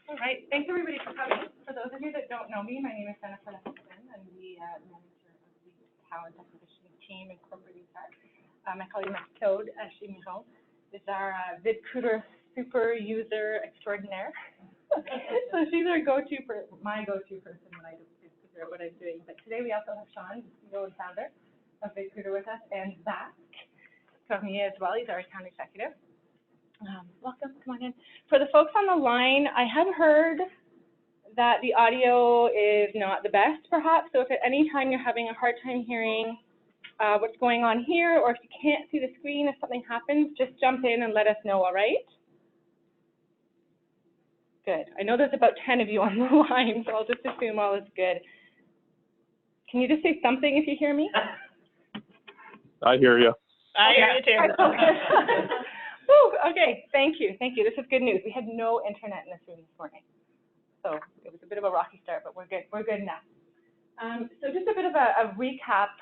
All right, thanks everybody for coming. For those of you that don't know me, my name is Jennifer Nicholson. I'm the manager of the talent acquisition team in corporate HR. My colleague Matt Code, Ashley Miron, is our VidCruiter super user extraordinaire. So she's our my go-to person when I figure out what I'm doing. But today we also have Sean, the CEO and founder of VidCruiter with us, and Zach Cormier as well. He's our account executive. Welcome, come on in. For the folks on the line, I have heard that the audio is not the best, perhaps. So if at any time you're having a hard time hearing what's going on here, or if you can't see the screen, if something happens, just jump in and let us know, all right? Good. I know there's about 10 of you on the line, so I'll just assume all is good. Can you just say something if you hear me? I hear you. I hear you too. Woo, okay, thank you. This is good news. We had no internet in this room this morning, so it was a bit of a rocky start, but we're good now. So just a bit of a recap.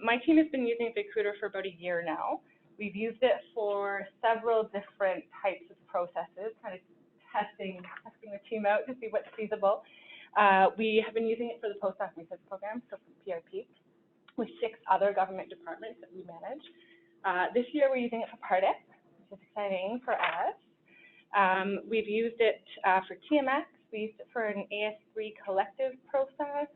My team has been using VidCruiter for about a year now. We've used it for several different types of processes, kind of testing the team out to see what's feasible. We have been using it for the postdoc research program, so for PRP, with 6 other government departments that we manage. This year we're using it for PARDIC, which is exciting for us. We've used it for TMX. We used it for an AS3 collective process.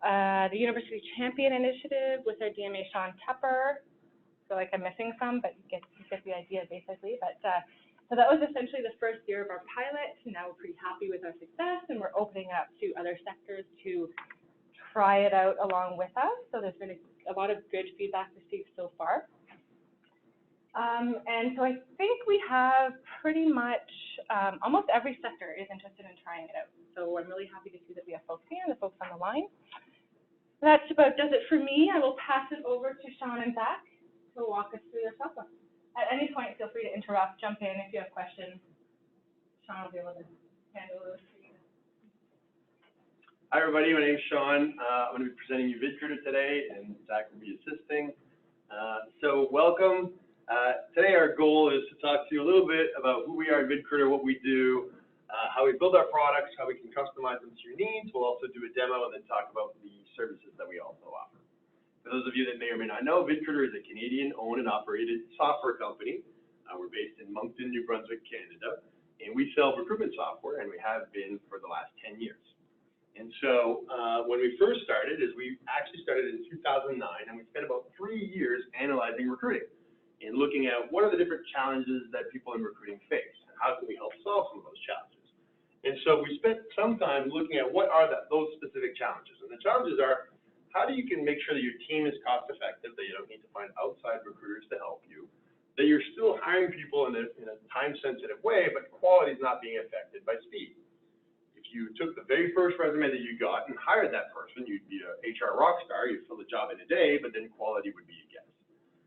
The University Champion Initiative with our DMA Sean Tepper. I feel like I'm missing some, but you get the idea basically. But so that was essentially the first year of our pilot. Now we're pretty happy with our success, and we're opening up to other sectors to try it out along with us. So there's been a lot of good feedback received so far. And so I think we have pretty much almost every sector is interested in trying it out. So I'm really happy to see that we have folks here and the folks on the line. That about does it for me. I will pass it over to Sean and Zach to walk us through their software. At any point, feel free to interrupt, jump in if you have questions. Sean will be able to handle those for you. Hi everybody, my name is Sean. I'm going to be presenting you VidCruiter today, and Zach will be assisting. So welcome. Today our goal is to talk to you a little bit about who we are at VidCruiter, what we do, how we build our products, how we can customize them to your needs. We'll also do a demo and then talk about the services that we also offer. For those of you that may or may not know, VidCruiter is a Canadian-owned and operated software company. We're based in Moncton, New Brunswick, Canada, and we sell recruitment software, and we have been for the last 10 years. And so when we first started, we actually started in 2009, and we spent about 3 years analyzing recruiting and looking at what are the different challenges that people in recruiting face, and how can we help solve some of those challenges. And so we spent some time looking at what are those specific challenges. And the challenges are, how do you can make sure that your team is cost effective, that you don't need to find outside recruiters to help you, that you're still hiring people in a time-sensitive way, but quality is not being affected by speed. If you took the very first resume that you got and hired that person, you'd be an HR rock star, you'd fill the job in a day, but then quality would be a guess.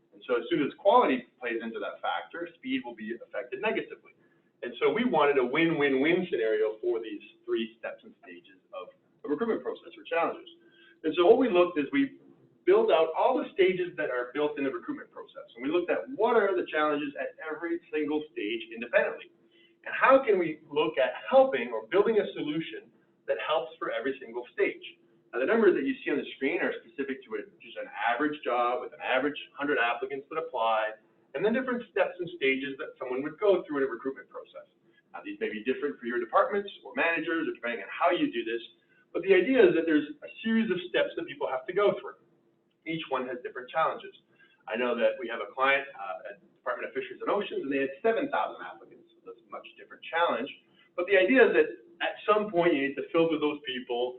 And so as soon as quality plays into that factor, speed will be affected negatively. And so we wanted a win-win-win scenario for these 3 steps and stages of a recruitment process or challenges. And so what we looked is we built out all the stages that are built in the recruitment process. And we looked at what are the challenges at every single stage independently. And how can we look at helping or building a solution that helps for every single stage. Now, the numbers that you see on the screen are specific to just an average job with an average 100 applicants that apply, and then different steps and stages that someone would go through in a recruitment process. Now, these may be different for your departments or managers, or depending on how you do this, but the idea is that there's a series of steps that people have to go through. Each one has different challenges. I know that we have a client at the Department of Fisheries and Oceans, and they had 7,000 applicants, so that's a much different challenge. But the idea is that at some point you need to filter those people,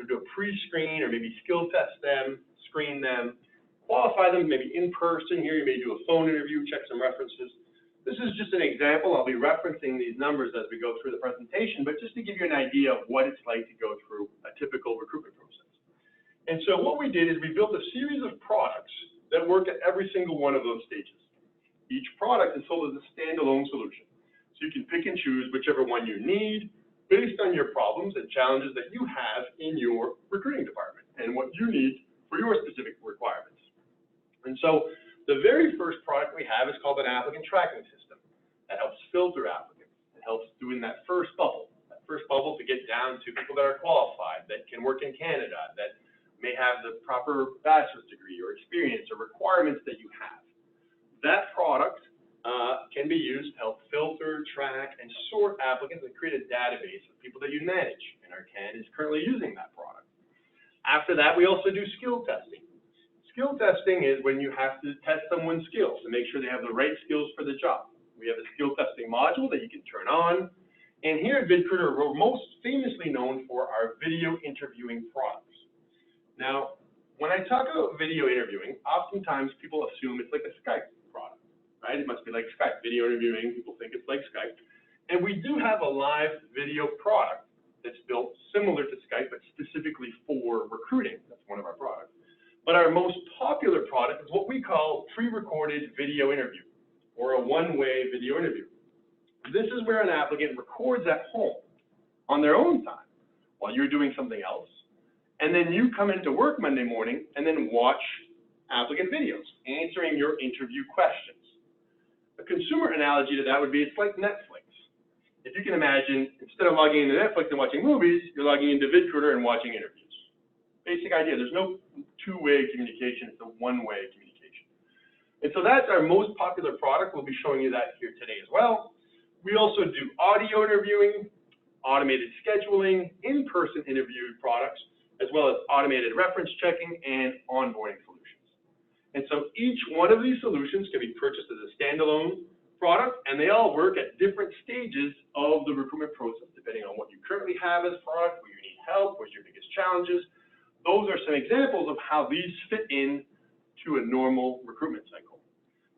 do a pre-screen or maybe skill test them, screen them, qualify them maybe in person. Here you may do a phone interview, check some references. This is just an example. I'll be referencing these numbers as we go through the presentation, but just to give you an idea of what it's like to go through a typical recruitment process. And so what we did is we built a series of products that work at every single one of those stages. Each product is sold as a standalone solution. So you can pick and choose whichever one you need based on your problems and challenges that you have in your recruiting department and what you need for your specific requirements. And so the very first product we have is called an applicant tracking system that helps filter applicants. It helps doing that first bubble, that down to people that are qualified, that can work in Canada, that may have the proper bachelor's degree or experience or requirements that you have. That product can be used to help filter, track, and sort applicants and create a database of people that you manage. And our CAN is currently using that product. After that, we also do skill testing. Skill testing is when you have to test someone's skills to make sure they have the right skills for the job. We have a skill testing module that you can turn on. And here at VidCruiter, we're most famously known for our video interviewing products. Now, when I talk about video interviewing, oftentimes people assume it's like a Skype product, right? It must be like Skype. Video interviewing, people think it's like Skype. And we do have a live video product that's built similar to Skype, but specifically for recruiting. That's one of our products. But our most popular product is what we call pre-recorded video interview, or a one-way video interview. This is where an applicant records at home on their own time while you're doing something else. And then you come into work Monday morning and then watch applicant videos, answering your interview questions. A consumer analogy to that would be it's like Netflix. If you can imagine, instead of logging into Netflix and watching movies, you're logging into VidCruiter and watching interviews. Basic idea, there's no two-way communication, it's a one-way communication. And so that's our most popular product. We'll be showing you that here today as well. We also do audio interviewing, automated scheduling, in-person interview products, as well as automated reference checking and onboarding solutions. And so each one of these solutions can be purchased as a standalone product, and they all work at different stages of the recruitment process, depending on what you currently have as product, where you need help, where's your biggest challenges. Those are some examples of how these fit in to a normal recruitment cycle.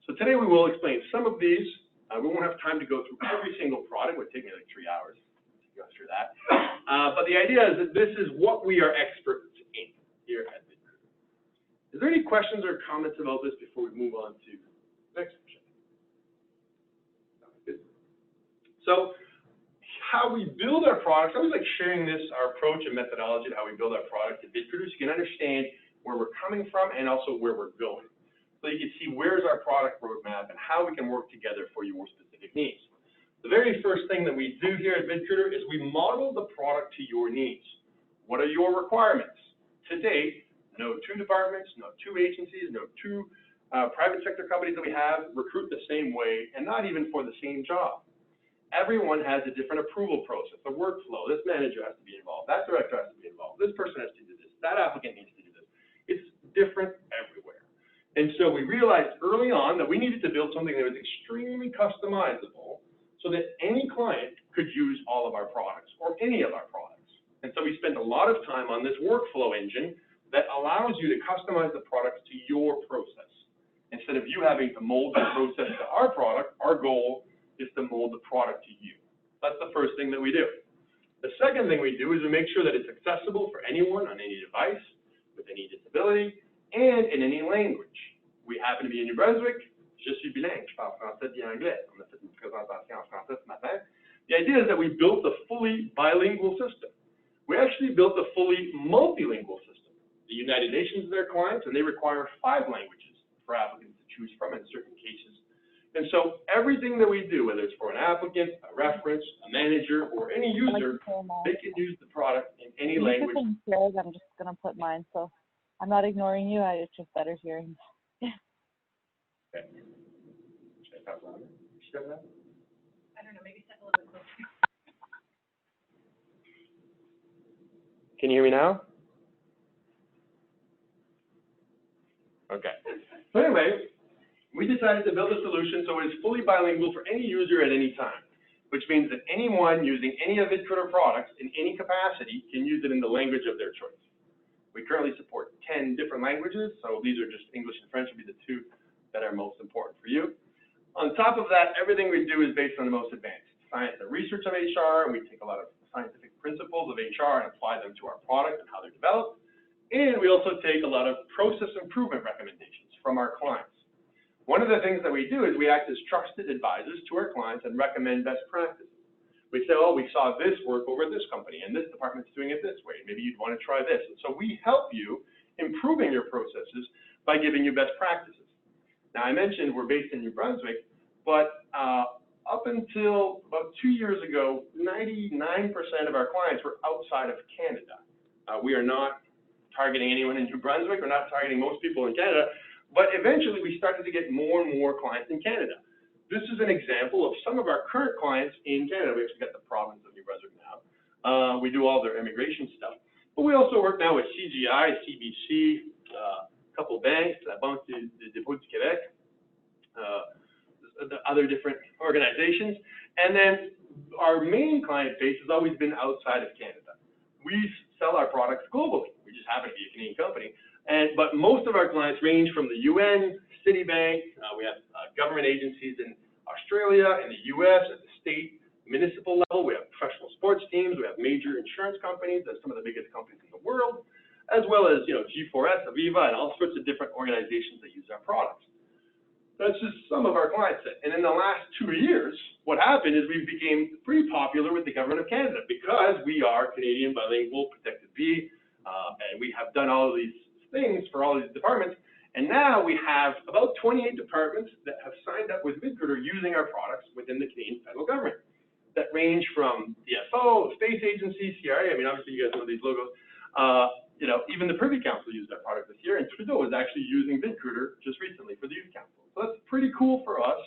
So today we will explain some of these. We won't have time to go through every single product. It would take me like 3 hours to go through that. But the idea is that this is what we are experts in here at VidCruiter. Is there any questions or comments about this before we move on to the next section? Good. So how we build our products, I always like sharing this, our approach and methodology to how we build our product at VidCruiter, so you can understand where we're coming from and also where we're going. So you can see where's our product roadmap and how we can work together for your specific needs. The very first thing that we do here at VidCruiter is we model the product to your needs. What are your requirements? To date, no two departments, no two agencies, no two private sector companies that we have recruit the same way, and not even for the same job. Everyone has a different approval process, a workflow. This manager has to be involved. That director has to be involved. This person has to do this. That applicant needs to do this. It's different everywhere. And so we realized early on that we needed to build something that was extremely customizable so that any client could use all of our products or any of our products. And so we spent a lot of time on this workflow engine that allows you to customize the products to your process. Instead of you having to mold the process to our product, our goal is to mold the product to you. That's the first thing that we do. The second thing we do is we make sure that it's accessible for anyone on any device, with any disability, and in any language. We happen to be in New Brunswick. Je suis bilingue, je parle français et anglais. On a fait une présentation en français ce matin. The idea is that we built a fully bilingual system. We actually built a fully multilingual system. The United Nations is their clients, and they require 5 languages for applicants to choose from in certain cases. And so everything that we do, whether it's for an applicant, a reference, a manager, or any user, they can use the product in any language. I'm just going to put mine, so I'm not ignoring you. It's just better hearing. Okay. Should I talk louder? Should I? I don't know, maybe step a little bit closer. Can you hear me now? Okay. So anyway, we decided to build a solution so it's fully bilingual for any user at any time, which means that anyone using any of VidCruiter products in any capacity can use it in the language of their choice. We currently support 10 different languages, so these are just English and French would be the 2 that are most important for you. On top of that, everything we do is based on the most advanced science and research of HR, and we take a lot of scientific principles of HR and apply them to our product and how they're developed. And we also take a lot of process improvement recommendations from our clients. One of the things that we do is we act as trusted advisors to our clients and recommend best practices. We say, oh, we saw this work over at this company, and this department's doing it this way. Maybe you'd want to try this. And so we help you improving your processes by giving you best practices. Now, I mentioned we're based in New Brunswick, but up until about 2 years ago, 99% of our clients were outside of Canada. We are not targeting anyone in New Brunswick. We're not targeting most people in Canada. But eventually, we started to get more and more clients in Canada. This is an example of some of our current clients in Canada. We actually got the province of New Brunswick now. We do all their immigration stuff. But we also work now with CGI, CBC, a couple banks, la Banque des Dépôts du Québec, the other different organizations. And then our main client base has always been outside of Canada. We sell our products globally. We just happen to be a Canadian company. But most of our clients range from the UN, Citibank, we have government agencies in Australia, in the US, at the state, municipal level. We have professional sports teams. We have major insurance companies. That's some of the biggest companies in the world, as well as, G4S, Aviva, and all sorts of different organizations that use our products. That's just some of our client set. And in the last 2 years, what happened is we became pretty popular with the government of Canada because we are Canadian, bilingual, protected B, and we have done all of these things for all these departments. And now we have about 28 departments that have signed up with VidCruiter using our products within the Canadian federal government. That range from DFO, Space Agency, CRA. I mean, obviously you guys know these logos. Even the Privy Council used our product this year, and Trudeau is actually using VidCruiter just recently for the Youth Council. So that's pretty cool for us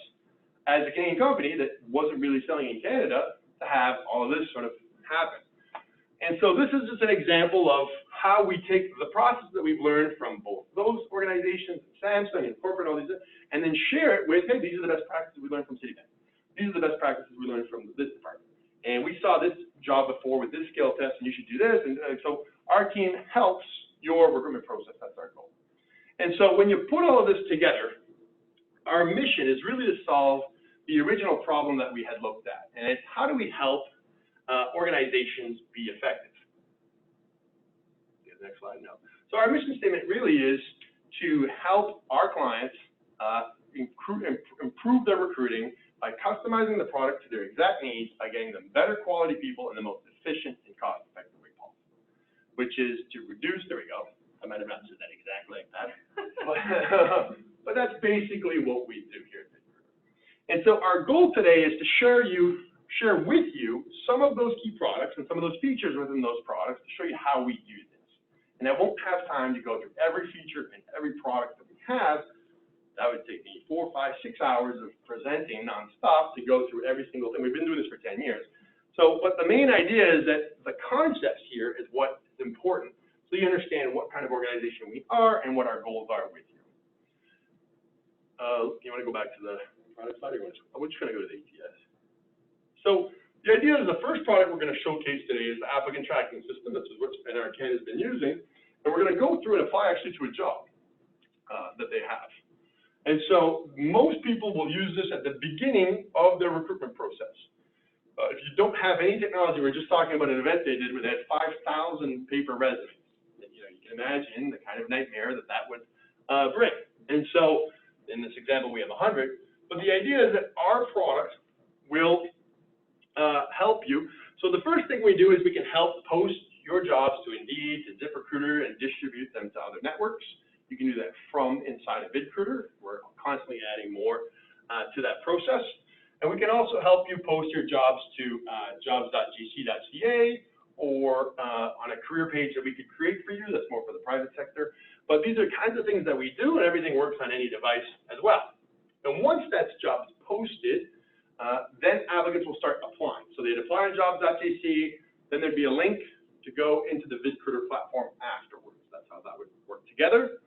as a Canadian company that wasn't really selling in Canada to have all of this sort of happen. And so this is just an example of how we take the process that we've learned from both those organizations, Samsung and corporate, all these, and then share it with, hey, these are the best practices we learned from Citibank. These are the best practices we learned from this department. And we saw this job before with this skill test, and you should do this. And so our team helps your recruitment process. That's our goal. And so when you put all of this together, our mission is really to solve the original problem that we had looked at. And it's how do we help organizations be effective? Okay, next slide, no. So our mission statement really is to help our clients improve their recruiting by customizing the product to their exact needs, by getting them better quality people in the most efficient and cost-effective way possible, which is to reduce, there we go, I might have not said that exactly like that, but that's basically what we do here at VidCruiter. And so our goal today is to share with you some of those key products and some of those features within those products to show you how we do this. And I won't have time to go through every feature and every product that we have. That would take me 4, 5, 6 hours of presenting nonstop to go through every single thing. We've been doing this for 10 years. So, but the main idea is that the concept here is what is important, so you understand what kind of organization we are and what our goals are with you. You want to go back to the product slide, or we're just going to go to the ATS. So the idea is the first product we're going to showcase today is the applicant tracking system. This is what NRCan has been using, and we're going to go through and apply actually to a job that they have. And so most people will use this at the beginning of their recruitment process. If you don't have any technology, we're just talking about an event they did where they had 5,000 paper resumes. And, you can imagine the kind of nightmare that would bring. And so in this example, we have 100. But the idea is that our product will help you. So the first thing we do is we can help post your jobs to Indeed, to ZipRecruiter, and distribute them to other networks. You can do that from inside of VidCruiter. We're constantly adding more to that process. And we can also help you post your jobs to jobs.gc.ca or on a career page that we could create for you. That's more for the private sector. But these are kinds of things that we do, and everything works on any device as well. And once that job is posted, then applicants will start applying. So they'd apply on jobs.gc, then there'd be a link to go into the VidCruiter platform afterwards. That's how that would work together.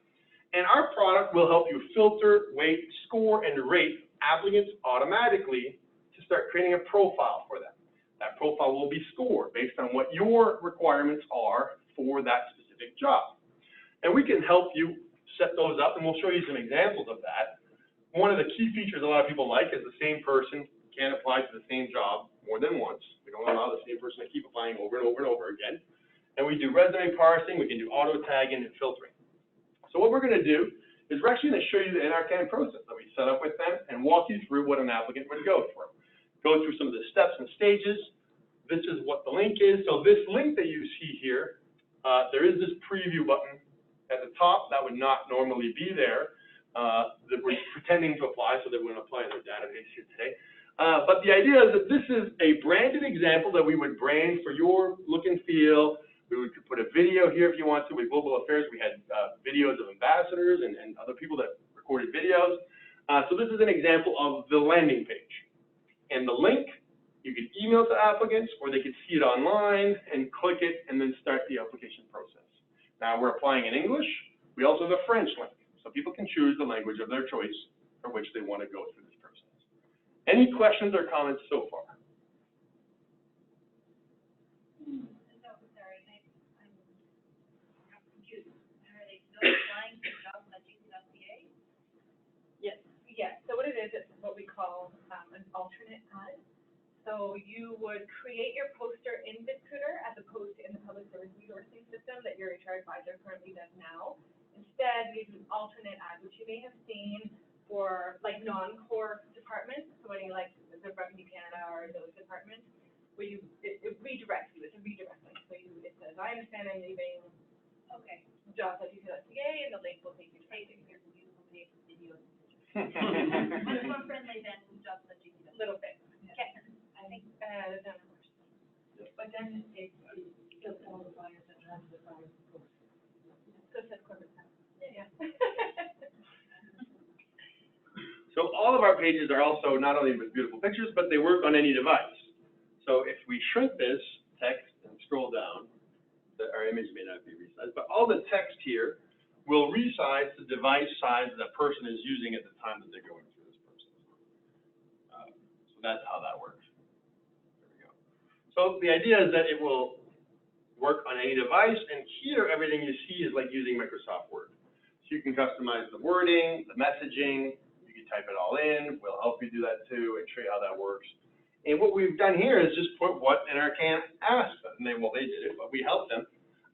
And our product will help you filter, weight, score, and rate applicants automatically to start creating a profile for them. That profile will be scored based on what your requirements are for that specific job. And we can help you set those up, and we'll show you some examples of that. One of the key features a lot of people like is the same person can apply to the same job more than once. We don't allow the same person to keep applying over and over and over again. And we do resume parsing, we can do auto tagging and filtering. So what we're going to do is we're actually going to show you the NRCan process that we set up with them and walk you through what an applicant would go through. Go through some of the steps and stages. This is what the link is. So this link that you see here, there is this preview button at the top that would not normally be there, that we're pretending to apply so that we're going to apply in the database here today. But the idea is that this is a branded example that we would brand for your look and feel. We could put a video here if you want to. With Global Affairs, we had videos of ambassadors and other people that recorded videos. So this is an example of the landing page. And the link, you could email to applicants, or they could see it online and click it and then start the application process. Now we're applying in English. We also have a French link, so people can choose the language of their choice for which they want to go through this process. Any questions or comments so far? No, sorry, I'm confused. Are they still applying for jobs on GC.ca? Yes, yes. So what it is, it's what we call an alternate ad. So you would create your poster in VidCruiter as opposed to in the public service resourcing system that your HR advisor currently does now. Instead, we do an alternate ad, which you may have seen for like non-core departments, so any like the Revenue Canada or those departments, where it redirects you. It's a redirect link. So it says, I understand I'm leaving. Okay. Jobs.GC.ca, and the link will take you to Take pictures of beautiful videos. Hmm. Much more friendly than jobs.gc.ca. a little bit. Okay. I think, Then of course. but then it still qualifies as an advertising post. So it says corporate tax. Yeah. So all of our pages are also not only with beautiful pictures, but they work on any device. So if we shrink this text and scroll down, our image may not be resized, but all the text here will resize the device size that person is using at the time that they're going through this process. So that's how that works. There we go. So the idea is that it will work on any device, and here everything you see is like using Microsoft Word. So you can customize the wording, the messaging, you can type it all in, we'll help you do that too and show you how that works. And what we've done here is just put what NRCan asked them, and they did it, but we helped them.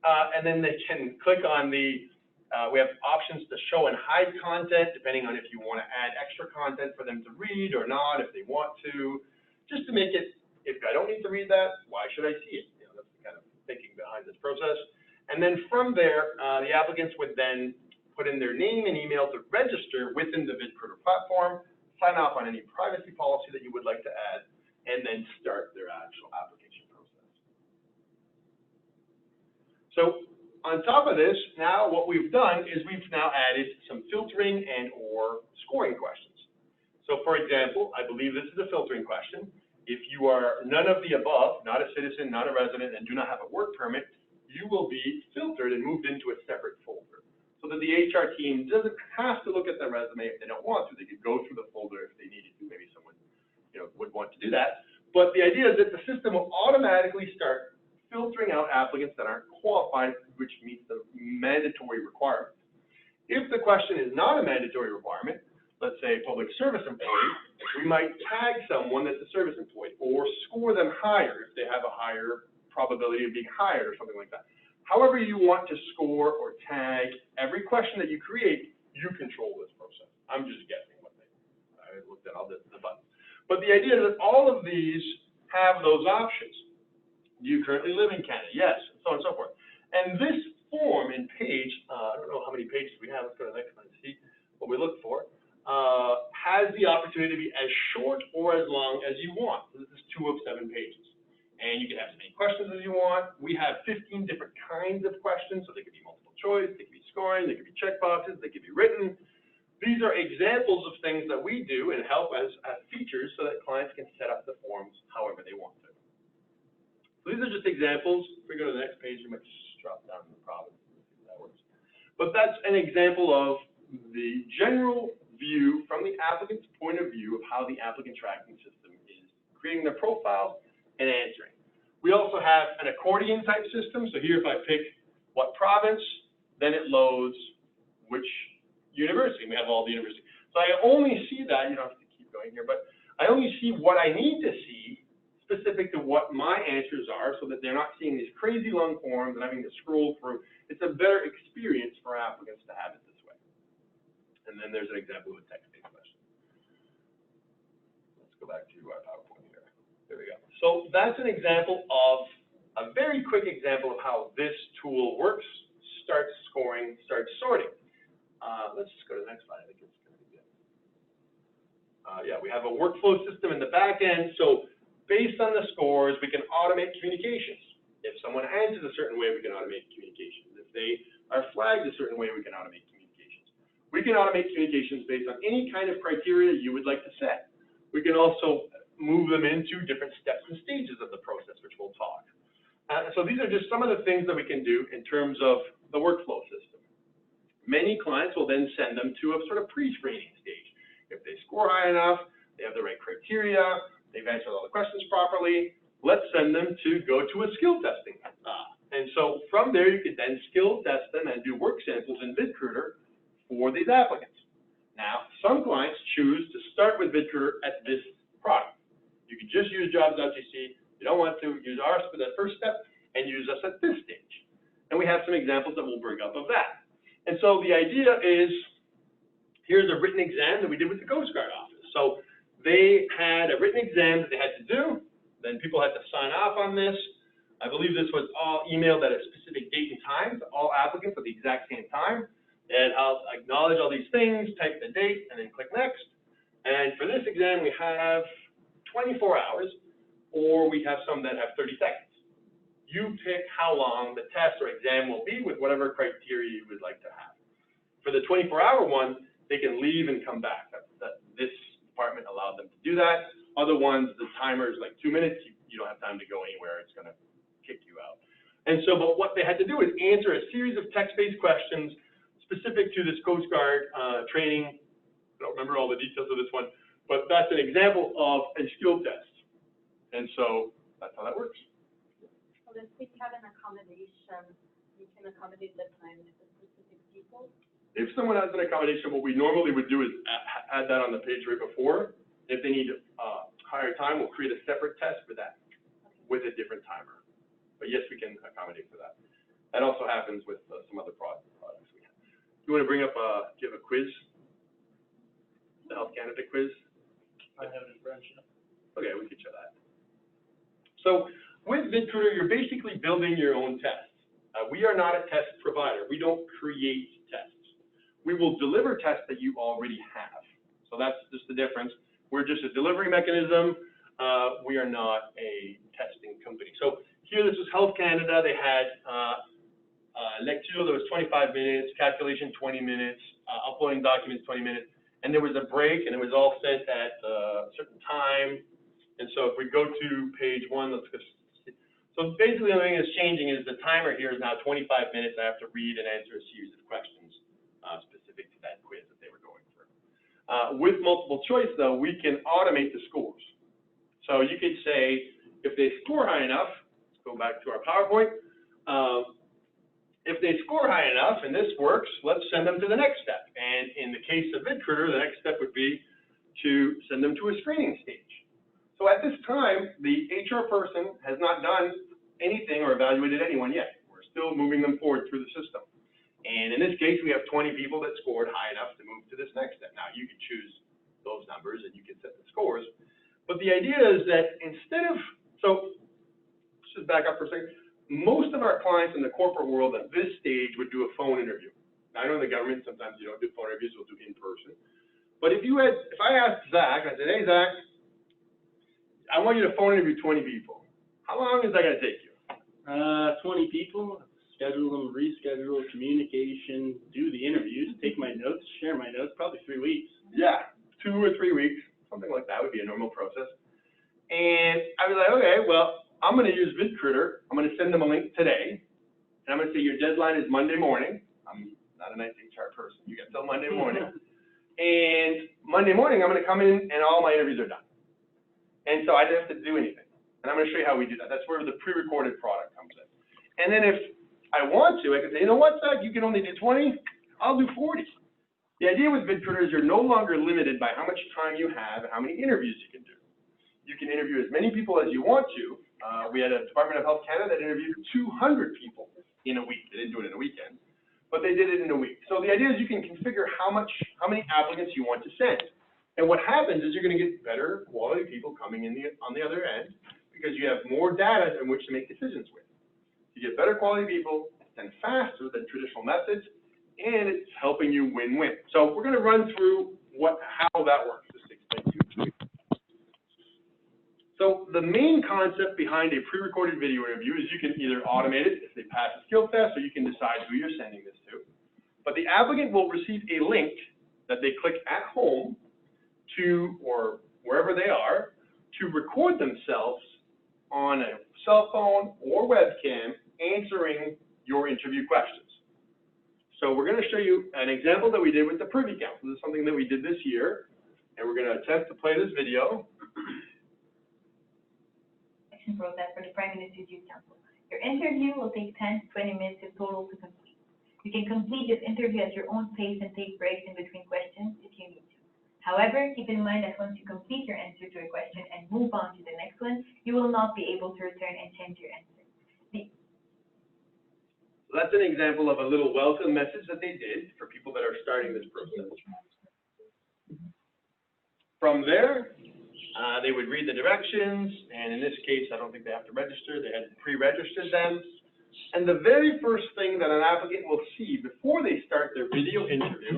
And then they can click on we have options to show and hide content, depending on if you want to add extra content for them to read or not, if they want to, just to make it, if I don't need to read that, why should I see it? You know, that's the kind of thinking behind this process. And then from there, the applicants would then put in their name and email to register within the VidCruiter platform, sign off on any privacy policy that you would like to add, and then start their actual application process. So on top of this, now what we've done is we've now added some filtering and or scoring questions. So for example, I believe this is a filtering question. If you are none of the above, not a citizen, not a resident, and do not have a work permit, you will be filtered and moved into a separate folder, so that the HR team doesn't have to look at the resume if they don't want to. They could go through the folder if they needed to. Maybe someone would want to do that. But the idea is that the system will automatically start filtering out applicants that aren't qualified, which meets the mandatory requirements. If the question is not a mandatory requirement, let's say a public service employee, we might tag someone that's a service employee or score them higher if they have a higher probability of being hired or something like that. However you want to score or tag every question that you create, you control this process. I'm just guessing what I looked at all the buttons. But the idea is that all of these have those options. Do you currently live in Canada? Yes, and so on and so forth. And this form and page, I don't know how many pages we have. Let's go to the next one and see what we look for. Has the opportunity to be as short or as long as you want. So this is 2 of 7 pages. And you can have as many questions as you want. We have 15 different kinds of questions, so they could be multiple choice, they could be scoring, they could be checkboxes, they could be written. These are examples of things that we do and help as features so that clients can set up the forms however they want to. So these are just examples. If we go to the next page, we might just drop down to the province and see if that works. But that's an example of the general view from the applicant's point of view of how the applicant tracking system is creating their profile and answering. We also have an accordion type system. So here if I pick what province, then it loads which university. We have all the universities. So I only see that, you don't have to keep going here, but I only see what I need to see specific to what my answers are so that they're not seeing these crazy long forms and having to scroll through. It's a better experience for applicants to have it this way. And then there's an example of a text-based question. Let's go back to our PowerPoint here. There we go. So that's an example of a very quick example of how this tool works, starts scoring, starts sorting. Let's just go to the next slide. I think it's going to be good. We have a workflow system in the back end, so based on the scores, we can automate communications. If someone answers a certain way, we can automate communications. If they are flagged a certain way, we can automate communications. We can automate communications based on any kind of criteria you would like to set. We can also move them into different steps and stages of the process, which we'll talk. So these are just some of the things that we can do in terms of the workflow system. Many clients will then send them to a sort of pre-screening stage. If they score high enough, they have the right criteria, they've answered all the questions properly, let's send them to go to a skill testing. And so from there, you could then skill test them and do work samples in VidCruiter for these applicants. Now, some clients choose to start with VidCruiter at this product. You can just use jobs.gc. You don't want to use ours for the first step and use us at this stage. And we have some examples that we'll bring up of that. And so the idea is, here's a written exam that we did with the Coast Guard office. So they had a written exam that they had to do. Then people had to sign off on this. I believe this was all emailed at a specific date and time to all applicants at the exact same time. And I'll acknowledge all these things, type the date, and then click next. And for this exam, we have 24 hours, or we have some that have 30 seconds. You pick how long the test or exam will be with whatever criteria you would like to have. For the 24-hour one, they can leave and come back. This department allowed them to do that. Other ones, the timer is like 2 minutes. You don't have time to go anywhere. It's going to kick you out. And so, but what they had to do is answer a series of text-based questions specific to this Coast Guard training. I don't remember all the details of this one, but that's an example of a skill test. And so that's how that works. So if we have an accommodation, we can accommodate the time with the specific people? If someone has an accommodation, what we normally would do is add that on the page right before. If they need higher time, we'll create a separate test for that with a different timer. But yes, we can accommodate for that. That also happens with some other products we have. You want to bring up, do you have a quiz? The Health Canada quiz? I have it in French. Okay, we can show that. So with VidCruiter, you're basically building your own tests. We are not a test provider. We don't create tests. We will deliver tests that you already have. So that's just the difference. We're just a delivery mechanism. We are not a testing company. So here, this was Health Canada. They had lecture that was 25 minutes, calculation 20 minutes, uploading documents 20 minutes, and there was a break, and it was all sent at a certain time. And so if we go to page 1, let's go. So basically, the only thing that's changing is the timer here is now 25 minutes. I have to read and answer a series of questions specific to that quiz that they were going through. With multiple choice, though, we can automate the scores. So you could say, if they score high enough, let's go back to our PowerPoint. If they score high enough and this works, let's send them to the next step. And in the case of VidCruiter, the next step would be to send them to a screening stage. So at this time, the HR person has not done anything or evaluated anyone yet. We're still moving them forward through the system. And in this case, we have 20 people that scored high enough to move to this next step. Now, you can choose those numbers and you can set the scores. But the idea is that instead of, so let's just back up for a second. Most of our clients in the corporate world at this stage would do a phone interview. Now, I know in the government, sometimes you don't do phone interviews, we'll do in person. But if I asked Zach, I said, hey, Zach, I want you to phone interview 20 people. How long is that going to take you? 20 people, schedule them, reschedule, communication, do the interviews, take my notes, share my notes, probably 3 weeks. Yeah, 2 or 3 weeks, something like that would be a normal process. And I'd be like, okay, well, I'm going to use VidCruiter. I'm going to send them a link today. And I'm going to say your deadline is Monday morning. I'm not a nice HR person. You get till Monday morning. And Monday morning, I'm going to come in and all my interviews are done. And so I don't have to do anything. And I'm going to show you how we do that. That's where the pre-recorded product comes in. And then if I want to, I can say, you know what, Zach, you can only do 20. I'll do 40. The idea with VidCruiter is you're no longer limited by how much time you have and how many interviews you can do. You can interview as many people as you want to. We had a Department of Health Canada that interviewed 200 people in a week. They didn't do it in a weekend, but they did it in a week. So the idea is you can configure how many applicants you want to send. And what happens is you're going to get better quality people coming in on the other end because you have more data in which to make decisions with. You get better quality people and faster than traditional methods, and it's helping you win-win. So we're going to run through how that works. Just So the main concept behind a pre-recorded video interview is you can either automate it if they pass a skill test, or you can decide who you're sending this to. But the applicant will receive a link that they click at home to, or wherever they are, to record themselves on a cell phone or webcam answering your interview questions. So we're going to show you an example that we did with the Privy Council. This is something that we did this year, and we're going to attempt to play this video. Process for the Prime Minister's Youth Council. Your interview will take 10 to 20 minutes in total to complete. You can complete this interview at your own pace and take breaks in between questions if you need to. However, keep in mind that once you complete your answer to a question and move on to the next one, you will not be able to return and change your answer. That's an example of a little welcome message that they did for people that are starting this process. From there, they would read the directions, and in this case, I don't think they have to register. They had pre-registered them. And the very first thing that an applicant will see before they start their video interview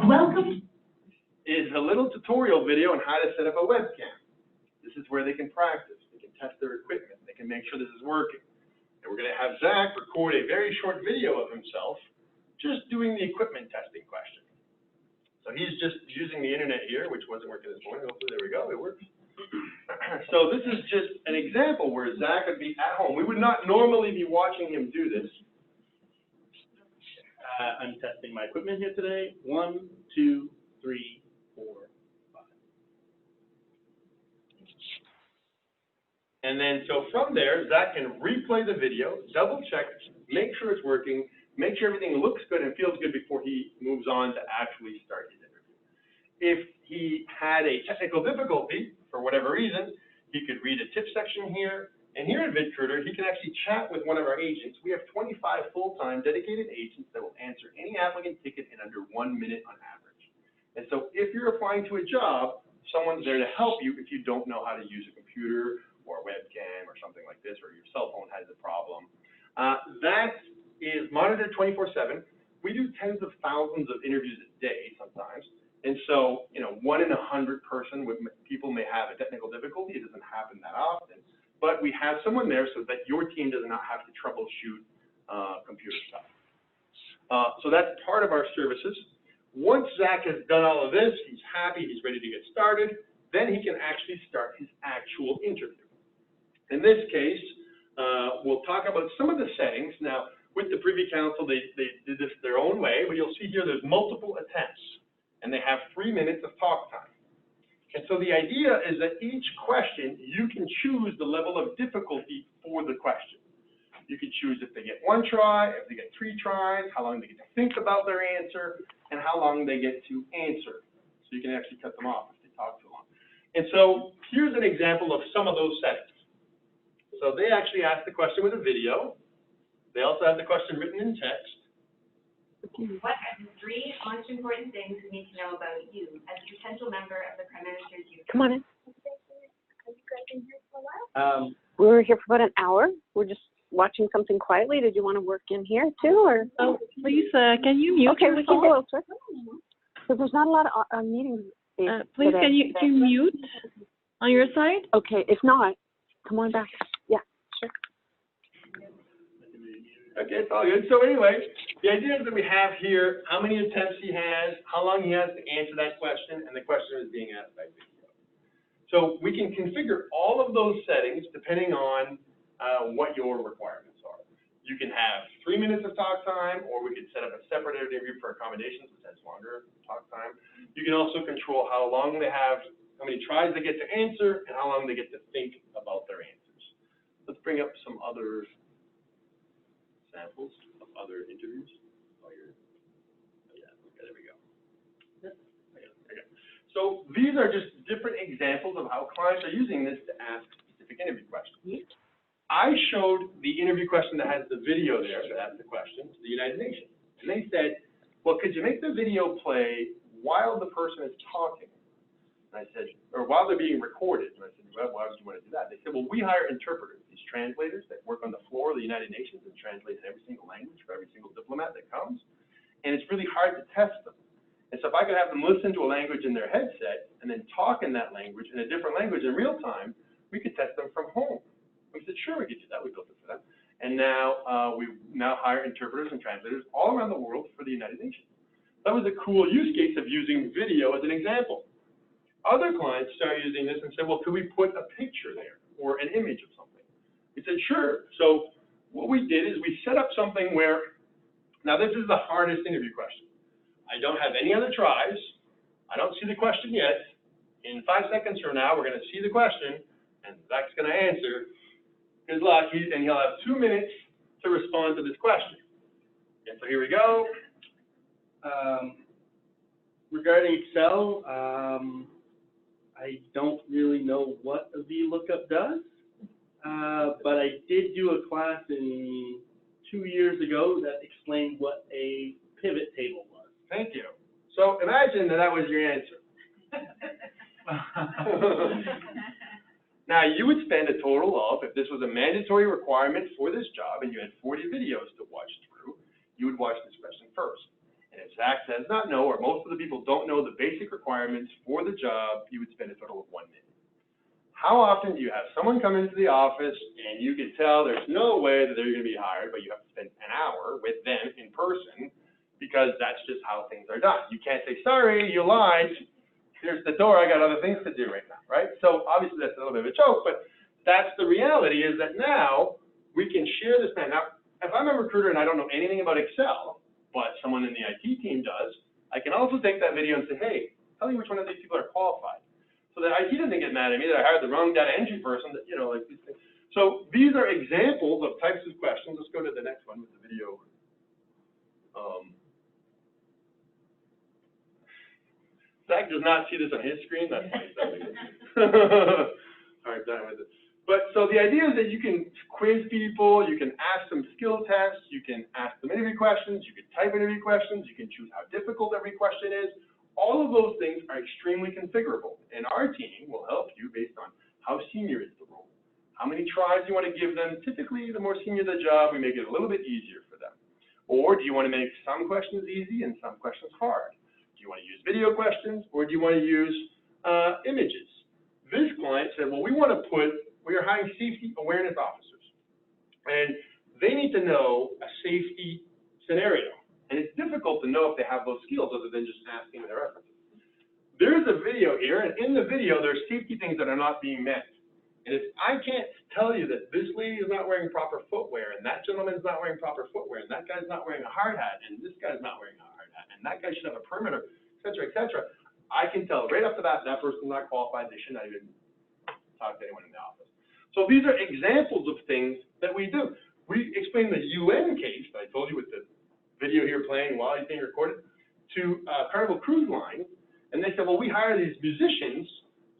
is a little tutorial video on how to set up a webcam. This is where they can practice. They can test their equipment. They can make sure this is working. And we're going to have Zach record a very short video of himself just doing the equipment testing question. So he's just using the internet here, which wasn't working this morning. Hopefully, there we go. It works. So this is just an example where Zach would be at home. We would not normally be watching him do this. I'm testing my equipment here today. 1, 2, 3, 4, 5. And then, so from there, Zach can replay the video, double check, make sure it's working, make sure everything looks good and feels good before he moves on to actually start his interview. If he had a technical difficulty, for whatever reason, he could read a tip section here, and here at VidCruiter, he can actually chat with one of our agents. We have 25 full-time dedicated agents that will answer any applicant ticket in under 1 minute on average. And so if you're applying to a job, someone's there to help you if you don't know how to use a computer or a webcam or something like this, or your cell phone has a problem. That is monitored 24/7. We do tens of thousands of interviews a day sometimes. And so, 1 in 100 people may have a technical difficulty. It doesn't happen that often. But we have someone there so that your team does not have to troubleshoot computer stuff. So that's part of our services. Once Zach has done all of this, he's happy, he's ready to get started, then he can actually start his actual interview. In this case, we'll talk about some of the settings. Now, with the Privy Council, they did this their own way, but you'll see here there's multiple attempts, and they have 3 minutes of talk time. And so the idea is that each question, you can choose the level of difficulty for the question. You can choose if they get 1 try, if they get 3 tries, how long they get to think about their answer, and how long they get to answer. So you can actually cut them off if they talk too long. And so here's an example of some of those settings. So they actually asked the question with a video. They also have the question written in text. What are the 3 most important things we need to know about you as a potential member of the Prime Minister's Youth Council? Come on in. Have you guys been here for a while? We were here for about an hour. We're just watching something quietly. Did you want to work in here too, or? Oh, please, can you mute Okay, we can yourself? go elsewhere. Because there's not a lot of meetings space Please, today. can you mute on your side? Okay, if not, come on back. Yeah, sure. Okay, it's all good. So anyway, the idea is that we have here how many attempts he has, how long he has to answer that question, and the question is being asked by video. So we can configure all of those settings depending on what your requirements are. You can have 3 minutes of talk time, or we could set up a separate interview for accommodations, which has longer talk time. You can also control how long they have, how many tries they get to answer, and how long they get to think about their answers. Let's bring up some other samples of other interviews. There we go. Okay. So these are just different examples of how clients are using this to ask specific interview questions. I showed the interview question that has the video there that asked the question to the United Nations. And they said, well, could you make the video play while the person is talking? And I said, or while they're being recorded. And I said, well, why would you want to do that? They said, well, we hire interpreters, these translators that work on the floor of the United Nations and translate every single language for every single diplomat that comes. And it's really hard to test them. And so if I could have them listen to a language in their headset, and then talk in that language, in a different language in real time, we could test them from home. We said, sure, we could do that. We built it for them. And now we hire interpreters and translators all around the world for the United Nations. That was a cool use case of using video as an example. Other clients started using this and said, well, could we put a picture there or an image of something? We said, sure. So what we did is we set up something where, now this is the hardest interview question. I don't have any other tries. I don't see the question yet. In 5 seconds from now, we're going to see the question, and Zach's going to answer. Good luck, and he'll have 2 minutes to respond to this question. Okay, so here we go. Regarding Excel, I don't really know what a VLOOKUP does, but I did do a class 2 years ago that explained what a pivot table was. Thank you. So imagine that was your answer. Now, you would spend a total of, if this was a mandatory requirement for this job and you had 40 videos to watch through, you would watch this question first. And if Zach does not know, or most of the people don't know the basic requirements for the job, you would spend a total of 1 minute. How often do you have someone come into the office and you can tell there's no way that they're going to be hired, but you have to spend an hour with them in person because that's just how things are done. You can't say, sorry, you lied. Here's the door, I got other things to do right now, right? So obviously that's a little bit of a joke, but that's the reality, is that now we can share this. Now, if I'm a recruiter and I don't know anything about Excel, but someone in the IT team does, I can also take that video and say, hey, tell me which one of these people are qualified. So that IT doesn't get mad at me that I hired the wrong data entry person, that, you know, like these things. So these are examples of types of questions. Let's go to the next one with the video. Zach does not see this on his screen. That's funny. All right, done with it. But so the idea is that you can quiz people, you can ask them skill tests, you can ask them interview questions, you can type interview questions, you can choose how difficult every question is. All of those things are extremely configurable, and our team will help you based on how senior is the role, how many tries you want to give them. Typically, the more senior the job, we make it a little bit easier for them. Or do you want to make some questions easy and some questions hard? Do you want to use video questions, or do you want to use images? This client said, well, we are hiring safety awareness officers, and they need to know a safety scenario. And it's difficult to know if they have those skills other than just asking their references. There's a video here, and in the video, there's safety things that are not being met. And if I can't tell you that this lady is not wearing proper footwear, and that gentleman is not wearing proper footwear, and that guy's not wearing a hard hat, and this guy's not wearing a hard hat, and that guy should have a perimeter, et cetera, I can tell right off the bat that person's not qualified. They should not even talk to anyone in the office. So these are examples of things that we do. We explained the UN case that I told you with the video here playing while he's being recorded to Carnival Cruise Line, and they said, well, we hire these musicians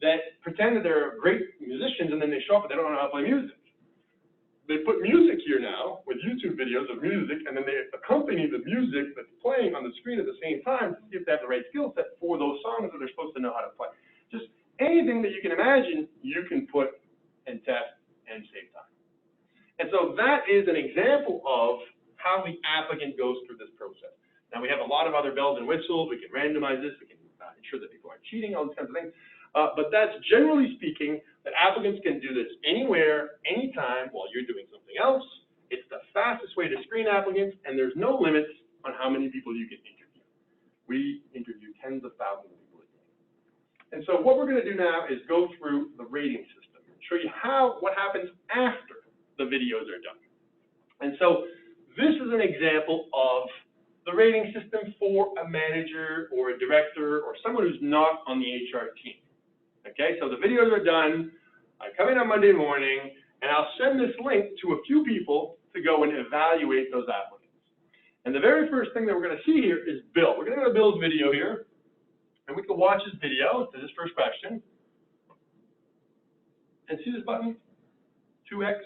that pretend that they're great musicians, and then they show up and they don't know how to play music. They put music here now with YouTube videos of music, and then they accompany the music that's playing on the screen at the same time to see if they have the right skill set for those songs that they're supposed to know how to play. Just anything that you can imagine, you can put and test and save time. And so that is an example of how the applicant goes through this process. Now, we have a lot of other bells and whistles. We can randomize this. We can ensure that people aren't cheating, all these kinds of things. But that's generally speaking that applicants can do this anywhere, anytime while you're doing something else. It's the fastest way to screen applicants, and there's no limits on how many people you can interview. We interview tens of thousands of people a day. And so what we're going to do now is go through the rating system and show you what happens after the videos are done. And so this is an example of the rating system for a manager or a director or someone who's not on the HR team. Okay, so the videos are done. I come in on Monday morning, and I'll send this link to a few people to go and evaluate those applicants. And the very first thing that we're going to see here is Bill. We're going to go to Bill's video here, and we can watch his video to this first question. And see this button? 2x.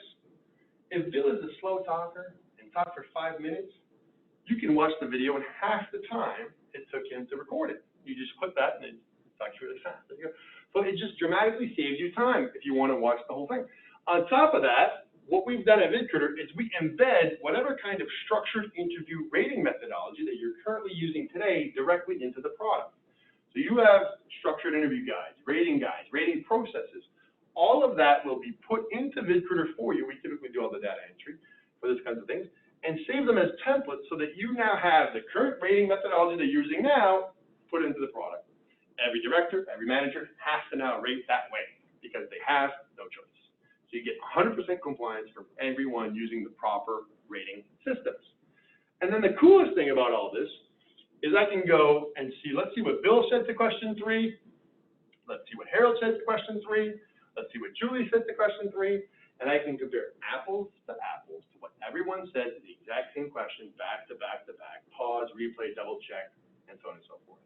If Bill is a slow talker and talk for 5 minutes, you can watch the video in half the time it took him to record it. You just click that, and it talks really fast. There you go. So it just dramatically saves you time if you want to watch the whole thing. On top of that, what we've done at VidCruiter is we embed whatever kind of structured interview rating methodology that you're currently using today directly into the product. So you have structured interview guides, rating processes. All of that will be put into VidCruiter for you. We typically do all the data entry for those kinds of things, and save them as templates so that you now have the current rating methodology that you're using now put into the product. Every director, every manager has to now rate that way because they have no choice. So you get 100% compliance from everyone using the proper rating systems. And then the coolest thing about all this is I can go and see, let's see what Bill said to question 3. Let's see what Harold said to question 3. Let's see what Julie said to question 3. And I can compare apples to what everyone said to the exact same question, back to back to back, pause, replay, double check, and so on and so forth.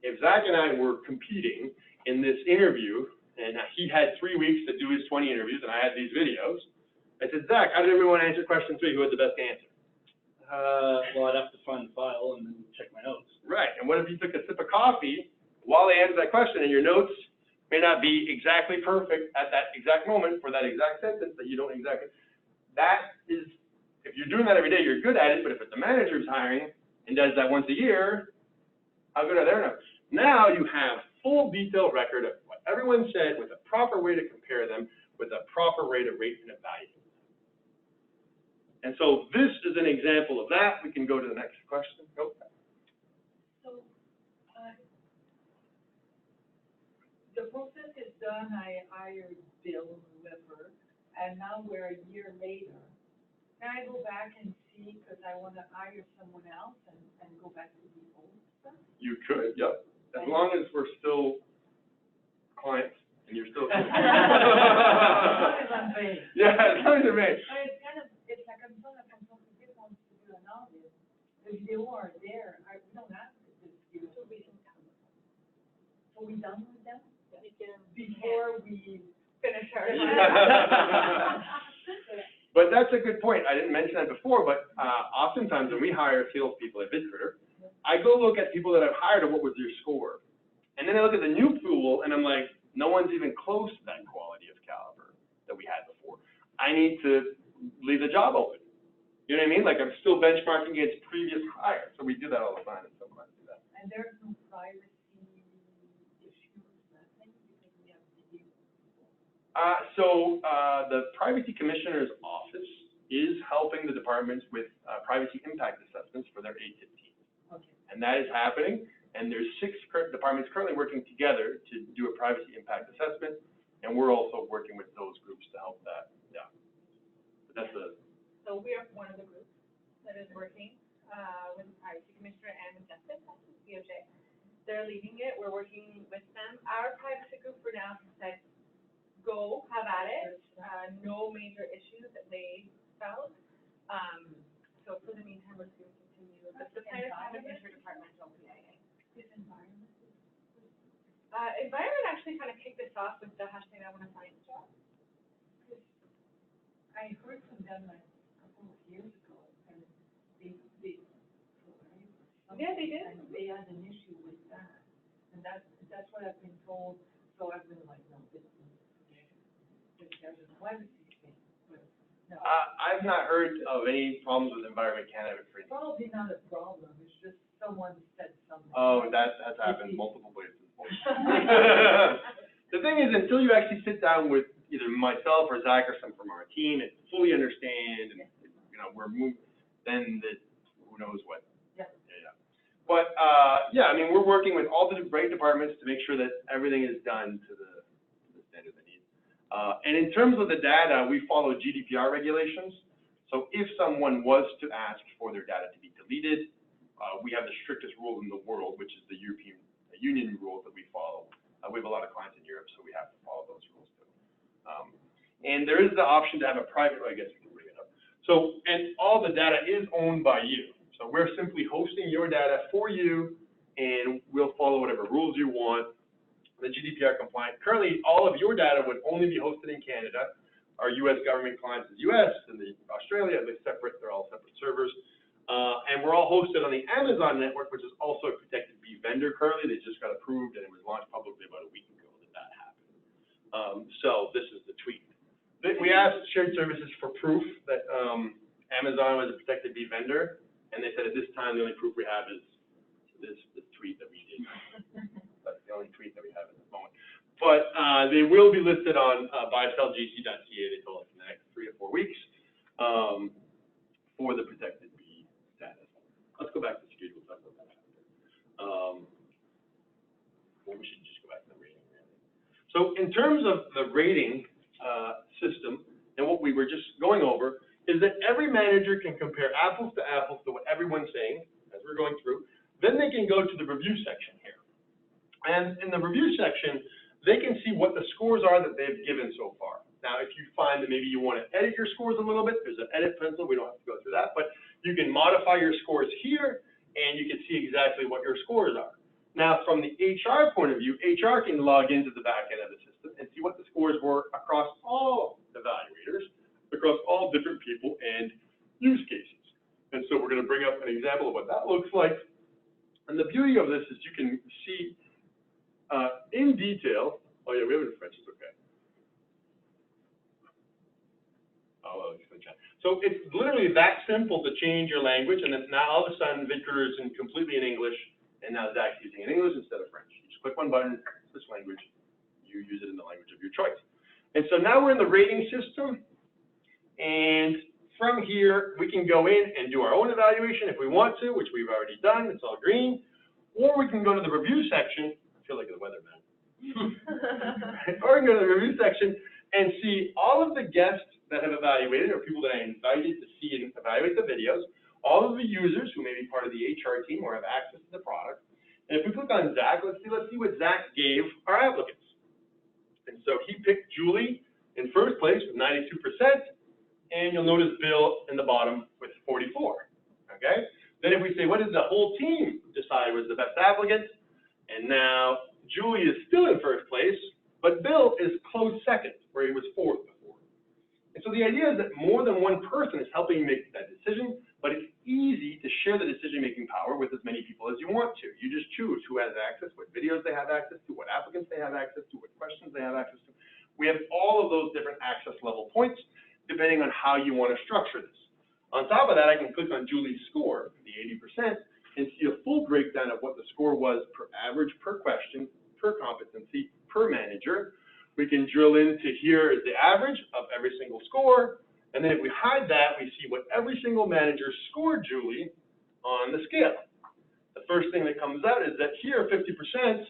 If Zach and I were competing in this interview, and he had 3 weeks to do his 20 interviews, and I had these videos, I said, Zach, how did everyone answer question 3? Who had the best answer? Well, I'd have to find the file and then check my notes. Right, and what if you took a sip of coffee while they answered that question, and your notes may not be exactly perfect at that exact moment for that exact sentence that you don't exactly, that is, if you're doing that every day, you're good at it, but if it's a manager who's hiring and does that once a year, how good are their notes? Now you have full detailed record of what everyone said with a proper way to compare them, with a proper way to rate and evaluate. And so this is an example of that. We can go to the next question. Go. So, the process is done, I hired Bill, whoever, and now we're a year later. Can I go back and see, because I want to hire someone else and go back to the old stuff? You could, yep. As long as we're still clients and you're still. As long as I'm paid. Yeah, as long as you're paid. But it's kind of, it's like I'm telling them, people want to do an audit. The video are there, we don't have to do this. So we can come. So we done with them? Before we Finish our. But that's a good point. I didn't mention that before, but oftentimes when we hire salespeople at VidCruiter, I go look at people that I've hired and what was their score. And then I look at the new pool and I'm like, no one's even close to that quality of caliber that we had before. I need to leave the job open. You know what I mean? Like I'm still benchmarking against previous hires. So we do that all the time and some clients do that. And there's no privacy issues, nothing, because we have video. The Privacy Commissioner's Office is helping the departments with privacy impact assessments for their ATIP teams. Okay. And that is happening, and there's 6 departments currently working together to do a privacy impact assessment, and we're also working with those groups to help that, yeah. But that's So we are one of the groups that is working with the Privacy Commissioner and with Justice, DOJ. They're leading it, we're working with them. Our privacy group for now said, go, have at it, no major issues that they felt. So for the meantime, we're going to continue. The plan is to have an interdepartmental PIA. Environment actually kind of kicked this off with the hashtag I want to find a job. I heard from them like a couple of years ago, and they Yeah, they did. And they had an issue with that, and that's what I've been told, so I've been like, no, there's a privacy thing, but no. I've not heard of any problems with Environment Canada for It's probably not a problem, it's just someone said something. Oh, that's happened multiple places. The thing is, until you actually sit down with either myself or Zach or someone from our team and fully understand, and we're moving, then who knows what. Yeah. Yeah. But yeah, I mean, we're working with all the right departments to make sure that everything is done to the standard they need. And in terms of the data, we follow GDPR regulations. So if someone was to ask for their data to be deleted, we have the strictest rule in the world, which is the European Union rules that we follow. We have a lot of clients in Europe, so we have to follow those rules too. And there is the option to have a private, I guess we can bring it up. So, and all the data is owned by you. So we're simply hosting your data for you, and we'll follow whatever rules you want. The GDPR compliant. Currently, all of your data would only be hosted in Canada. Our U.S. government clients is U.S. and Australia, they're separate. They're all separate servers. And we're all hosted on the Amazon network, which is also a protected B vendor currently. They just got approved, and it was launched publicly about a week ago that happened. So this is the tweet. We asked shared services for proof that Amazon was a protected B vendor, and they said at this time the only proof we have is this tweet that we did. our own tweet that we have at this moment. But they will be listed on buy-sell-gc.ca, they told us, in the next 3 to 4 weeks for the protected B status. Let's go back to schedule. Talk about that after. Well, we should just go back to the rating. So in terms of the rating system, and what we were just going over, is that every manager can compare apples to what everyone's saying as we're going through. Then they can go to the review section here. And in the review section, they can see what the scores are that they've given so far. Now, if you find that maybe you want to edit your scores a little bit, there's an edit pencil. We don't have to go through that, but you can modify your scores here, and you can see exactly what your scores are. Now, from the HR point of view, HR can log into the back end of the system and see what the scores were across all evaluators, across all different people and use cases. And so we're going to bring up an example of what that looks like. And the beauty of this is you can see in detail. Oh yeah, we have it in French, it's okay. Oh, well, it's going to chat. So it's literally that simple to change your language, and then now all of a sudden VidCruiter is completely in English, and now Zach's using in English instead of French. You just click one button, switch language, you use it in the language of your choice. And so now we're in the rating system, and from here we can go in and do our own evaluation if we want to, which we've already done, it's all green, or we can go to the review section. I feel like the weatherman. Or we can go to the review section and see all of the guests that have evaluated, or people that I invited to see and evaluate the videos, all of the users who may be part of the HR team or have access to the product. And if we click on Zach, let's see what Zach gave our applicants. And so he picked Julie in first place with 92%, and you'll notice Bill in the bottom with 44, okay? Then if we say, what did the whole team decide was the best applicant? And now Julie is still in first place, but Bill is close second, where he was fourth before. And so the idea is that more than one person is helping make that decision, but it's easy to share the decision-making power with as many people as you want to. You just choose who has access, what videos they have access to, what applicants they have access to, what questions they have access to. We have all of those different access level points, depending on how you want to structure this. On top of that, I can click on Julie's score, the 80%, and see a full breakdown of what the score was per average, per question, per competency, per manager. We can drill into here is the average of every single score. And then if we hide that, we see what every single manager scored Julie on the scale. The first thing that comes out is that here, 50%,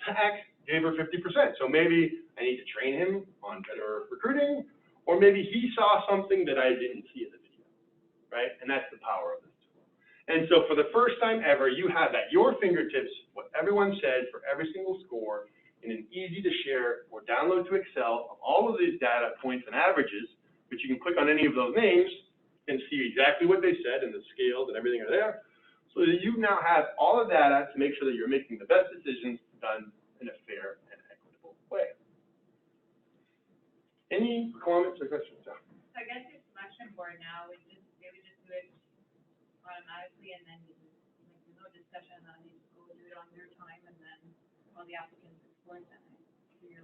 Zach gave her 50%. So maybe I need to train him on better recruiting, or maybe he saw something that I didn't see in the video, right? And that's the power of this tool. And so for the first time ever, you have at your fingertips what everyone said for every single score in an easy to share or download to Excel of all of these data points and averages, which you can click on any of those names and see exactly what they said, and the scales and everything are there, so that you now have all the data to make sure that you're making the best decisions done in a fair and equitable way. Any comments or questions, John? So I guess your selection board now, they would just do it automatically, and then there's no discussion on it, just go do it on their time, and then all the applicants explore that.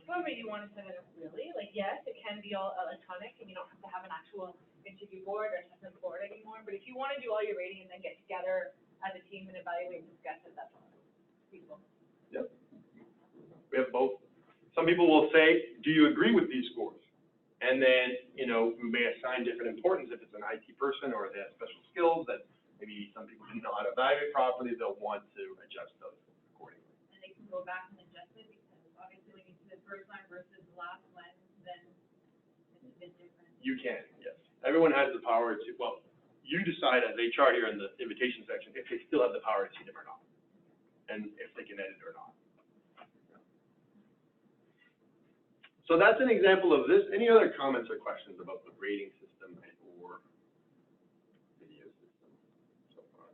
However you want to set it up, really. Like, yes, it can be all electronic, and you don't have to have an actual interview board or assessment board anymore. But if you want to do all your rating and then get together as a team and evaluate and discuss it, that's all feasible. Yep. We have both. Some people will say, do you agree with these scores? And then, you know, we may assign different importance. If it's an IT person or they have special skills that maybe some people didn't know how to evaluate properly, they'll want to adjust those accordingly. And they can go back and adjust it, because obviously when you see the first line versus the last one, then it's a bit different. You can, yes. Everyone has the power to, well, you decide as HR here in the invitation section if they still have the power to see them or not, and if they can edit or not. So that's an example of this. Any other comments or questions about the rating system or video system so far?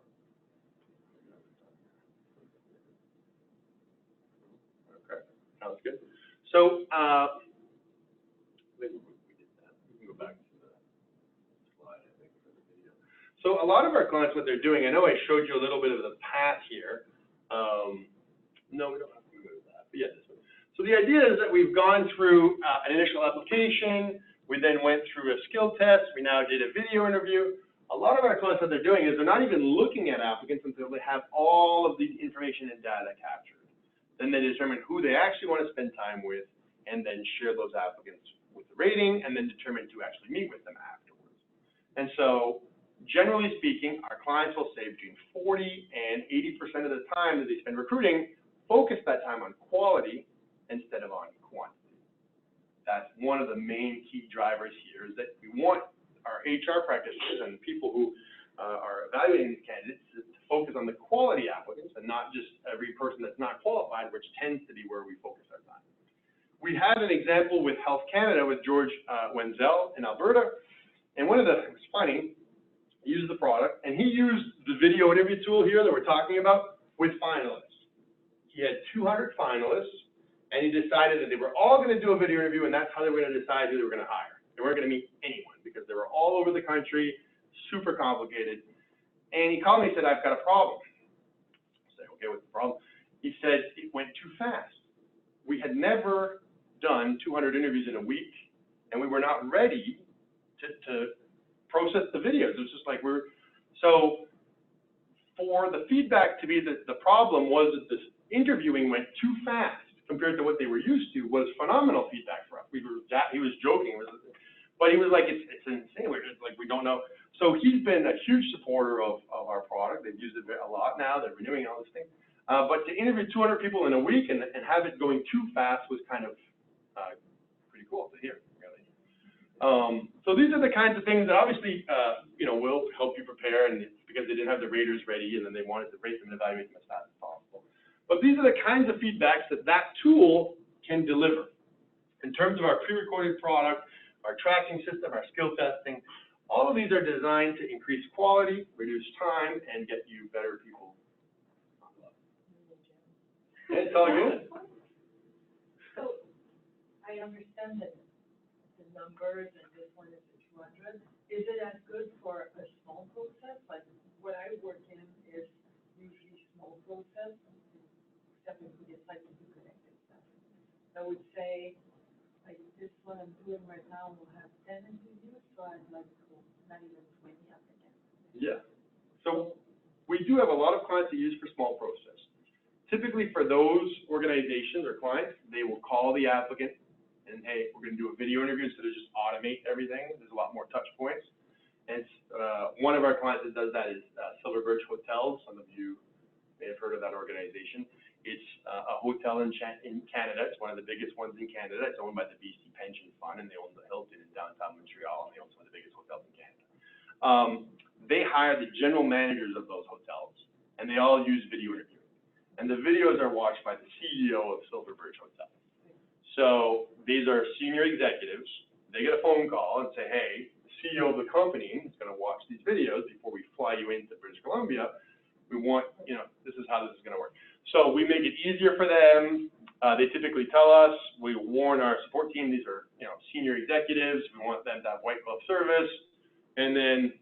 Okay, sounds good. So, maybe we did that. We can go back to the slide, I think, for the video. So a lot of our clients, what they're doing, I know I showed you a little bit of the path here. No, we don't have to go to that, but yeah, this one. So the idea is that we've gone through an initial application, we then went through a skill test, we now did a video interview. A lot of our clients, what they're doing is they're not even looking at applicants until they have all of the information and data captured. Then they determine who they actually want to spend time with, and then share those applicants with the rating, and then determine to actually meet with them afterwards. And so, generally speaking, our clients will say between 40 and 80% of the time that they spend recruiting, focus that time on quality instead of on quantity. That's one of the main key drivers here, is that we want our HR practitioners and people who are evaluating these candidates to focus on the quality applicants and not just every person that's not qualified, which tends to be where we focus our time. We had an example with Health Canada with George Wenzel in Alberta, and it was funny, he used the product, and he used the video interview tool here that we're talking about with finalists. He had 200 finalists, and he decided that they were all going to do a video interview, and that's how they were going to decide who they were going to hire. They weren't going to meet anyone because they were all over the country, super complicated. And he called me and said, I've got a problem. I said, okay, what's the problem? He said, it went too fast. We had never done 200 interviews in a week, and we were not ready to process the videos. It was just like so for the feedback to be that the problem was that this interviewing went too fast compared to what they were used to was phenomenal feedback for us. He was joking, but he was like, it's insane. We're just like, we don't know. So he's been a huge supporter of our product. They've used it a lot now. They're renewing all this thing. But to interview 200 people in a week and have it going too fast was kind of pretty cool to hear, really. So these are the kinds of things that obviously, will help you prepare, and because they didn't have the raters ready, and then they wanted to rate them and evaluate them as fast as possible. But these are the kinds of feedbacks that tool can deliver. In terms of our pre-recorded product, our tracking system, our skill testing, all of these are designed to increase quality, reduce time, and get you better people. It's all good. So, I understand that the numbers and this one is the 200. Is it as good for a small process? Like, what I work in is usually small process, except if we decide to do connected stuff. I would say, like, this one I'm doing right now will have 10 interviews, so I'd like to not even 20 applicants. Yeah. So we do have a lot of clients that use for small process. Typically for those organizations or clients, they will call the applicant and, hey, we're going to do a video interview instead of just automate everything. There's a lot more touch points. And one of our clients that does that is Silver Birch Hotels. Some of you may have heard of that organization. It's a hotel in Canada. It's one of the biggest ones in Canada. It's owned by the BC Pension Fund, and they own the Hilton in downtown Montreal, and they own some of the biggest hotels in Canada. They hire the general managers of those hotels, and they all use video interviewing. And the videos are watched by the CEO of Silver Birch Hotel. So these are senior executives. They get a phone call and say, hey, the CEO of the company is going to watch these videos before we fly you into British Columbia. We want, this is how this is going to work. So we make it easier for them. They typically tell us, we warn our support team, these are, senior executives. We want them to have white glove service. And then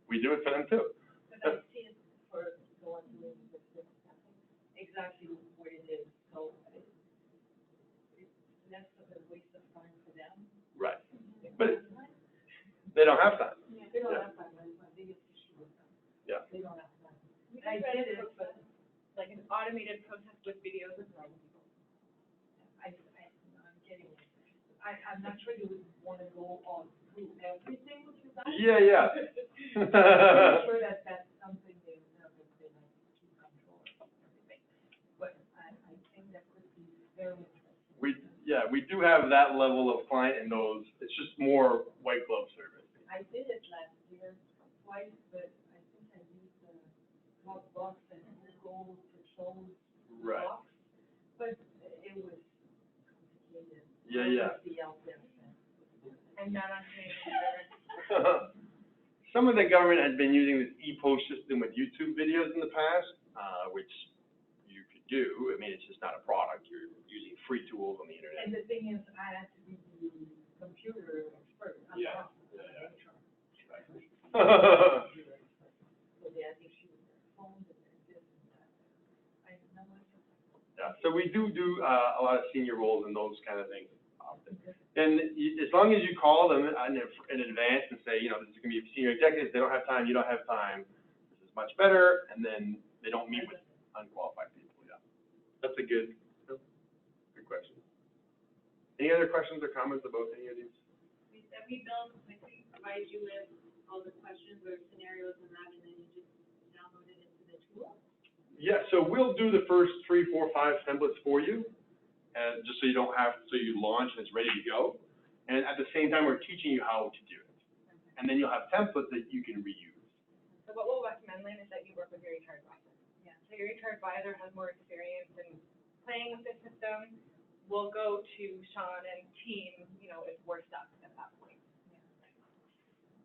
we do it for them too. But I see it for the one doing this exactly what it is. So it's less of a waste of time for them. Right. But they don't have time. They don't have time. That's my biggest issue with them. Yeah. They don't have time. We I can did write a it, but process, like an automated process with videos of normal people. I'm getting it. I'm not sure you would want to go all through everything with you guys. Yeah. I'm sure that that's something they would have if they like to keep control of everything. But I think that could be very interesting. We do have that level of client in those. It's just more white glove service. I did it last year twice, but I think I used the Dropbox and Google to show Right. docs, but it was complicated. Yeah. The out there. And not on Canadian. Some of the government has been using this e-post system with YouTube videos in the past, which you could do. I mean, it's just not a product. You're using free tools on the internet. And the thing is, I had to be the computer expert. I'm Yeah. not the HR. Right. So they had issues with their phones and their this and that. I know it's. Yeah, so we do a lot of senior roles and those kind of things often. And as long as you call them in advance and say, this is going to be a senior executive, they don't have time, you don't have time, this is much better, and then they don't meet with unqualified people, yeah. That's a good Any other questions or comments about any of these? We provide you with all the questions or scenarios and that, and then you just download it into the tool? Yeah, so we'll do the first 3, 4, 5 templates for you, and just so you don't have, so you launch and it's ready to go. And at the same time, we're teaching you how to do it. And then you'll have templates that you can reuse. So what we'll recommend, Lynn, is that you work with your HR advisor. Yeah. So your HR advisor has more experience in playing with the system. We'll go to Sean and team, you know, if we're stuck at that point.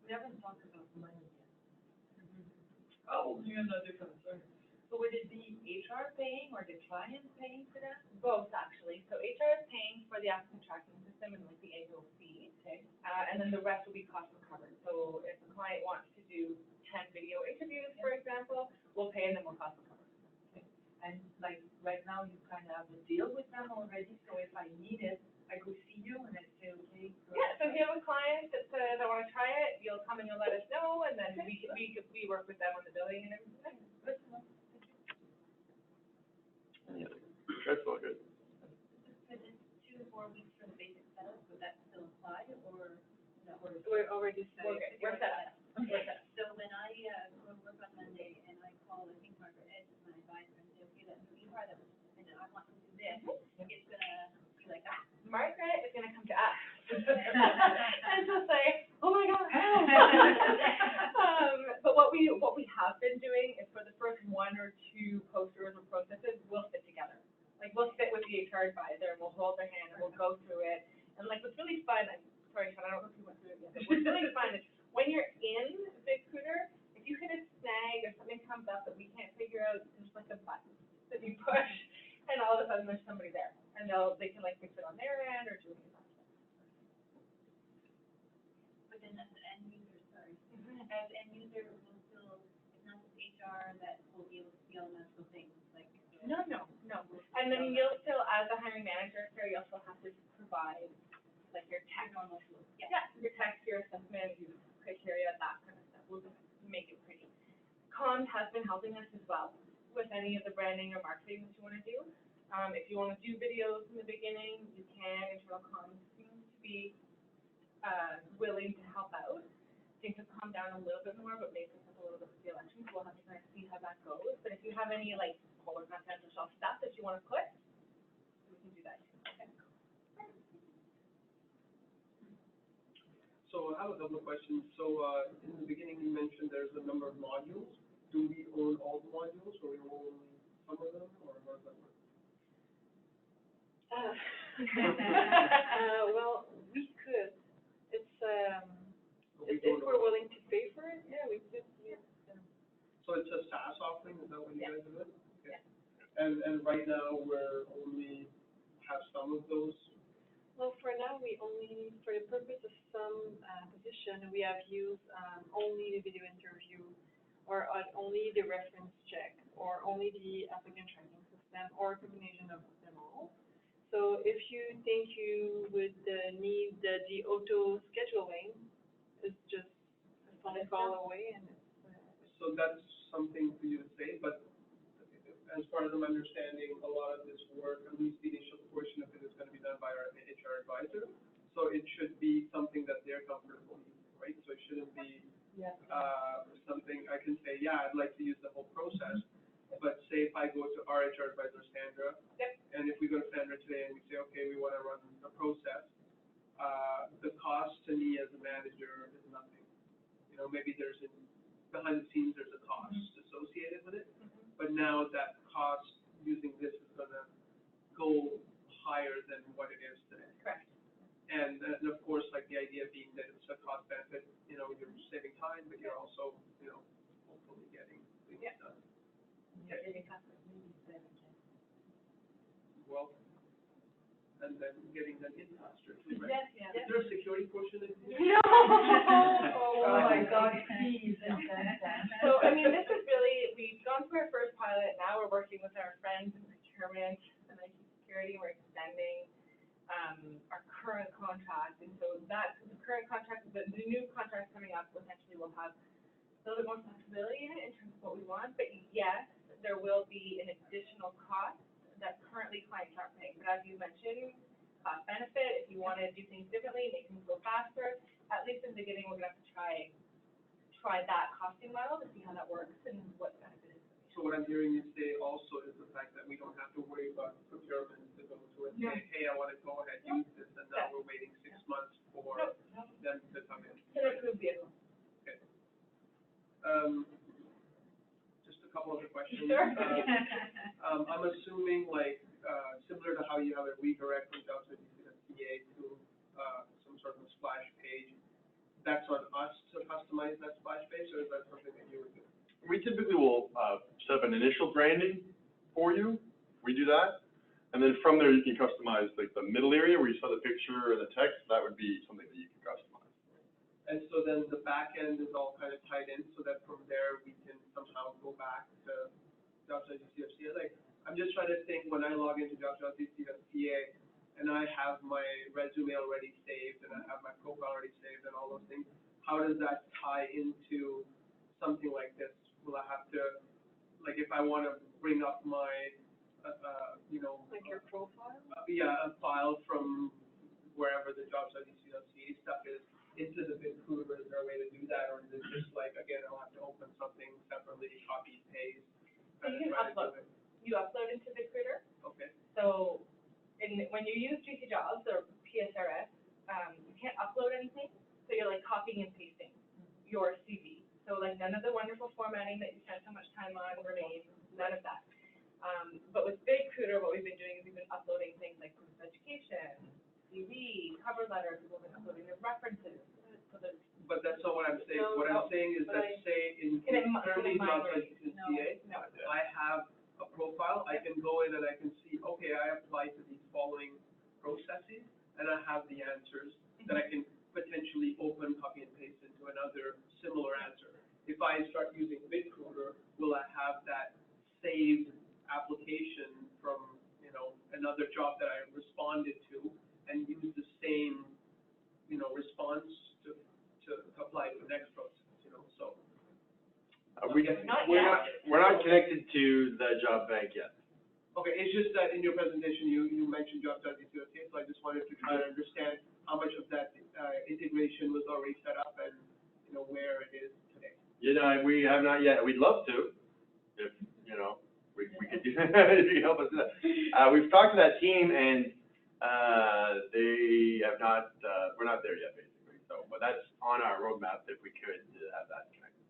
We haven't talked about money yet. Oh, you're another concern. So would it be HR paying or the client paying for that? Both, actually. So HR is paying for the applicant tracking system and like the annual fee. Okay. And then the rest will be cost recovered. So if the client wants to do 10 video interviews, for example, we'll pay and then we'll cost recover. And like, right now, you kind of have a deal with them already, so if I need it, I go see you and I say, okay. Yeah, so if you have a client that says, I want to try it, you'll come and you'll let us know, and then we work with them on the billing and everything. Good to know. That's all good. Is it 2 to 4 weeks for the basic setup, would that still apply, or no? We're already set. We're set up. We're set up. So when I go to work on Monday and I call, I think Margaret Ed is my advisor, and say, okay, that new ER that was, and I want to do this, it's gonna be like that. Margaret is gonna come to us. And she'll say, oh my God. But what we have been doing is for the first 1 or 2 posters or processes, we'll sit together. Like, we'll sit with the HR advisor, and we'll hold their hand, and we'll go through it. And like, what's really fun, I'm sorry, Sean, I don't know if you went through it yet, but what's really fun is when you're in BigCruiter, if you hit a snag or something comes up that we can't figure out, there's like a button that you push, and all of a sudden there's somebody there. And they can like fix it on their end or do it themselves. But then as the end user, as end user, we'll still, it's not just HR that will be able to see all natural things, like. No. And then you'll still, as a hiring manager, Sarah, you also have to provide like your tech. Normal tools. Yeah, your tech, your assessment, your criteria, that kind of stuff. We'll just make it pretty. Comms has been helping us as well with any of the branding or marketing that you want to do. If you want to do videos in the beginning, you can. Internal comms seems to be willing to help out. Things have calmed down a little bit more, but maybe it's a little bit with the elections. We'll have to kind of see how that goes. But if you have any like polar confidential stuff that you want to put, we can do that too. Okay. So I have a couple of questions. So, in the beginning, you mentioned there's a number of modules. Do we own all the modules, or we own some of them, or how does that work? Well, we could. It's, We if don't we're own- willing to pay for it, yeah, we could, yeah. So it's a SaaS offering, is that what you Yeah. guys are doing? Okay. And right now, we're only have some of those. Well, for now, we only, for the purpose of some position, we have used only the video interview, or only the reference check, or only the applicant tracking system, or a combination of them all. So if you think you would need the auto scheduling, it's just a phone call away, and it's. So that's something for you to say, but as far as I'm understanding, a lot of this work, at least the initial portion of it, is going to be done by our HR advisor. So it should be something that they're comfortable using, right? So it shouldn't be something I can say, yeah, I'd like to use the whole process. But say if I go to our HR advisor, Sandra, and if we go to Sandra today and we say, okay, we want to run a process, the cost to me as a manager is nothing. You know, maybe behind the scenes, there's a cost associated with it. But now that cost using this is going to go higher than what it is today. Correct. And of course, like the idea being that it's a cost benefit, you know, you're saving time, but you're also, you know, hopefully getting things done. Okay. Well, and then getting them in faster too, right? Yes. Is there a security portion in here? No. Oh my God, please. So, I mean, this is really, we've gone through our first pilot, now we're working with our friends in procurement and IT security, we're extending, our current contract, and so that, the current contract, the new contract coming up, potentially will have a little bit more flexibility in it in terms of what we want, but yes, there will be an additional cost that currently clients aren't paying, but as you mentioned, cost benefit. If you want to do things differently, make things go faster, at least in the beginning, we're going to have to try that costing model to see how that works and what the benefit is. So what I'm hearing you say also is the fact that we don't have to worry about procurement to go to and say, hey, I want to go ahead, use this, and now we're waiting 6 months for them to come in. It's an approved vehicle. Okay. Just a couple other questions. Sure. I'm assuming like, similar to how you have a redirect from jobs.dc.ca to, some sort of a splash page, that's on us to customize that splash page, or is that something that you would do? We typically will, set up an initial branding for you. We do that. And then from there, you can customize like the middle area where you saw the picture or the text. That would be something that you can customize. And so then the back end is all kind of tied in, so that from there, we can somehow go back to jobs.dc.ca. Like, I'm just trying to think, when I log into jobs.dc.ca, and I have my resume already saved, and I have my profile already saved, and all those things, how does that tie into something like this? Will I have to, like, if I want to bring up my, you know. Like your profile? Yeah, a file from wherever the jobs.dc.ca stuff is, into the BidCruiter, is there a way to do that, or is it just like, again, I'll have to open something separately, copy, paste? So you can upload. You upload into BidCruiter. Okay. So, when you use GC Jobs or PSRS, you can't upload anything, so you're like copying and pasting your CV. So like none of the wonderful formatting that you spent so much time on, names, none of that. But with BidCruiter, what we've been doing is we've been uploading things like proof of education, CV, cover letter, people have been uploading their references. So there's, But that's not what I'm saying. What I'm saying is that, say, in currently jobs.dc.ca, I have a profile, I can go in and I can see, okay, I applied to these following processes, and I have the answers that I can potentially open, copy and paste into another similar answer. If I start using BidCruiter, will I have that saved application from, you know, another job that I responded to, and use the same, you know, response to apply to the next process, you know, so. We're not connected to the job bank yet. Okay, it's just that in your presentation, you mentioned jobs.dc.ca, so I just wanted to try to understand how much of that, integration was already set up and, you know, where it is today. You know, we have not yet. We'd love to, if, you know, we could do that, if you could help us do that. We've talked to that team and, they have not, we're not there yet, basically. So, but that's on our roadmap if we could have that connected.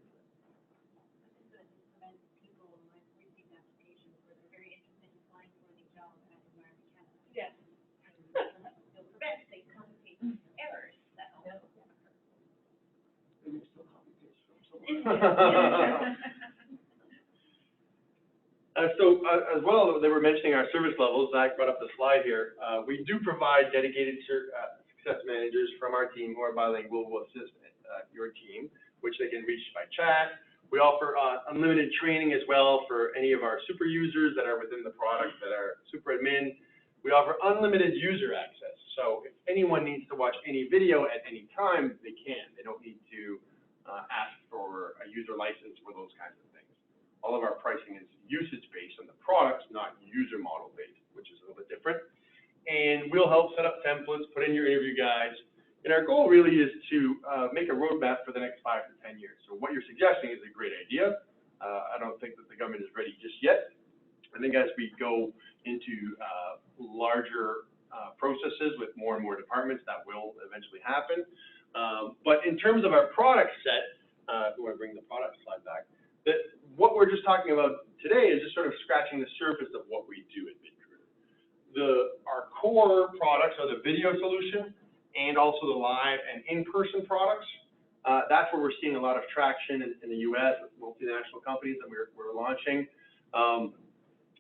yes. You'll prevent these complicated errors that will never occur. Maybe still copy paste from somewhere. As well, they were mentioning our service levels. Zach brought up the slide here. We do provide dedicated success managers from our team who are bilingual who will assist your team, which they can reach by chat. We offer unlimited training as well for any of our super users that are within the product that are super admin. We offer unlimited user access. So if anyone needs to watch any video at any time, they can. They don't need to ask for a user license for those kinds of things. All of our pricing is usage-based on the products, not user model-based, which is a little bit different. And we'll help set up templates, put in your interview guides. And our goal really is to make a roadmap for the next 5 to 10 years. So what you're suggesting is a great idea. I don't think that the government is ready just yet. I think as we go into larger processes with more and more departments, that will eventually happen. But in terms of our product set, if you want to bring the product slide back, that what we're just talking about today is just sort of scratching the surface of what we do at BidCruiter. Our core products are the video solution and also the live and in-person products. That's where we're seeing a lot of traction in the U.S. with multinational companies that we're launching.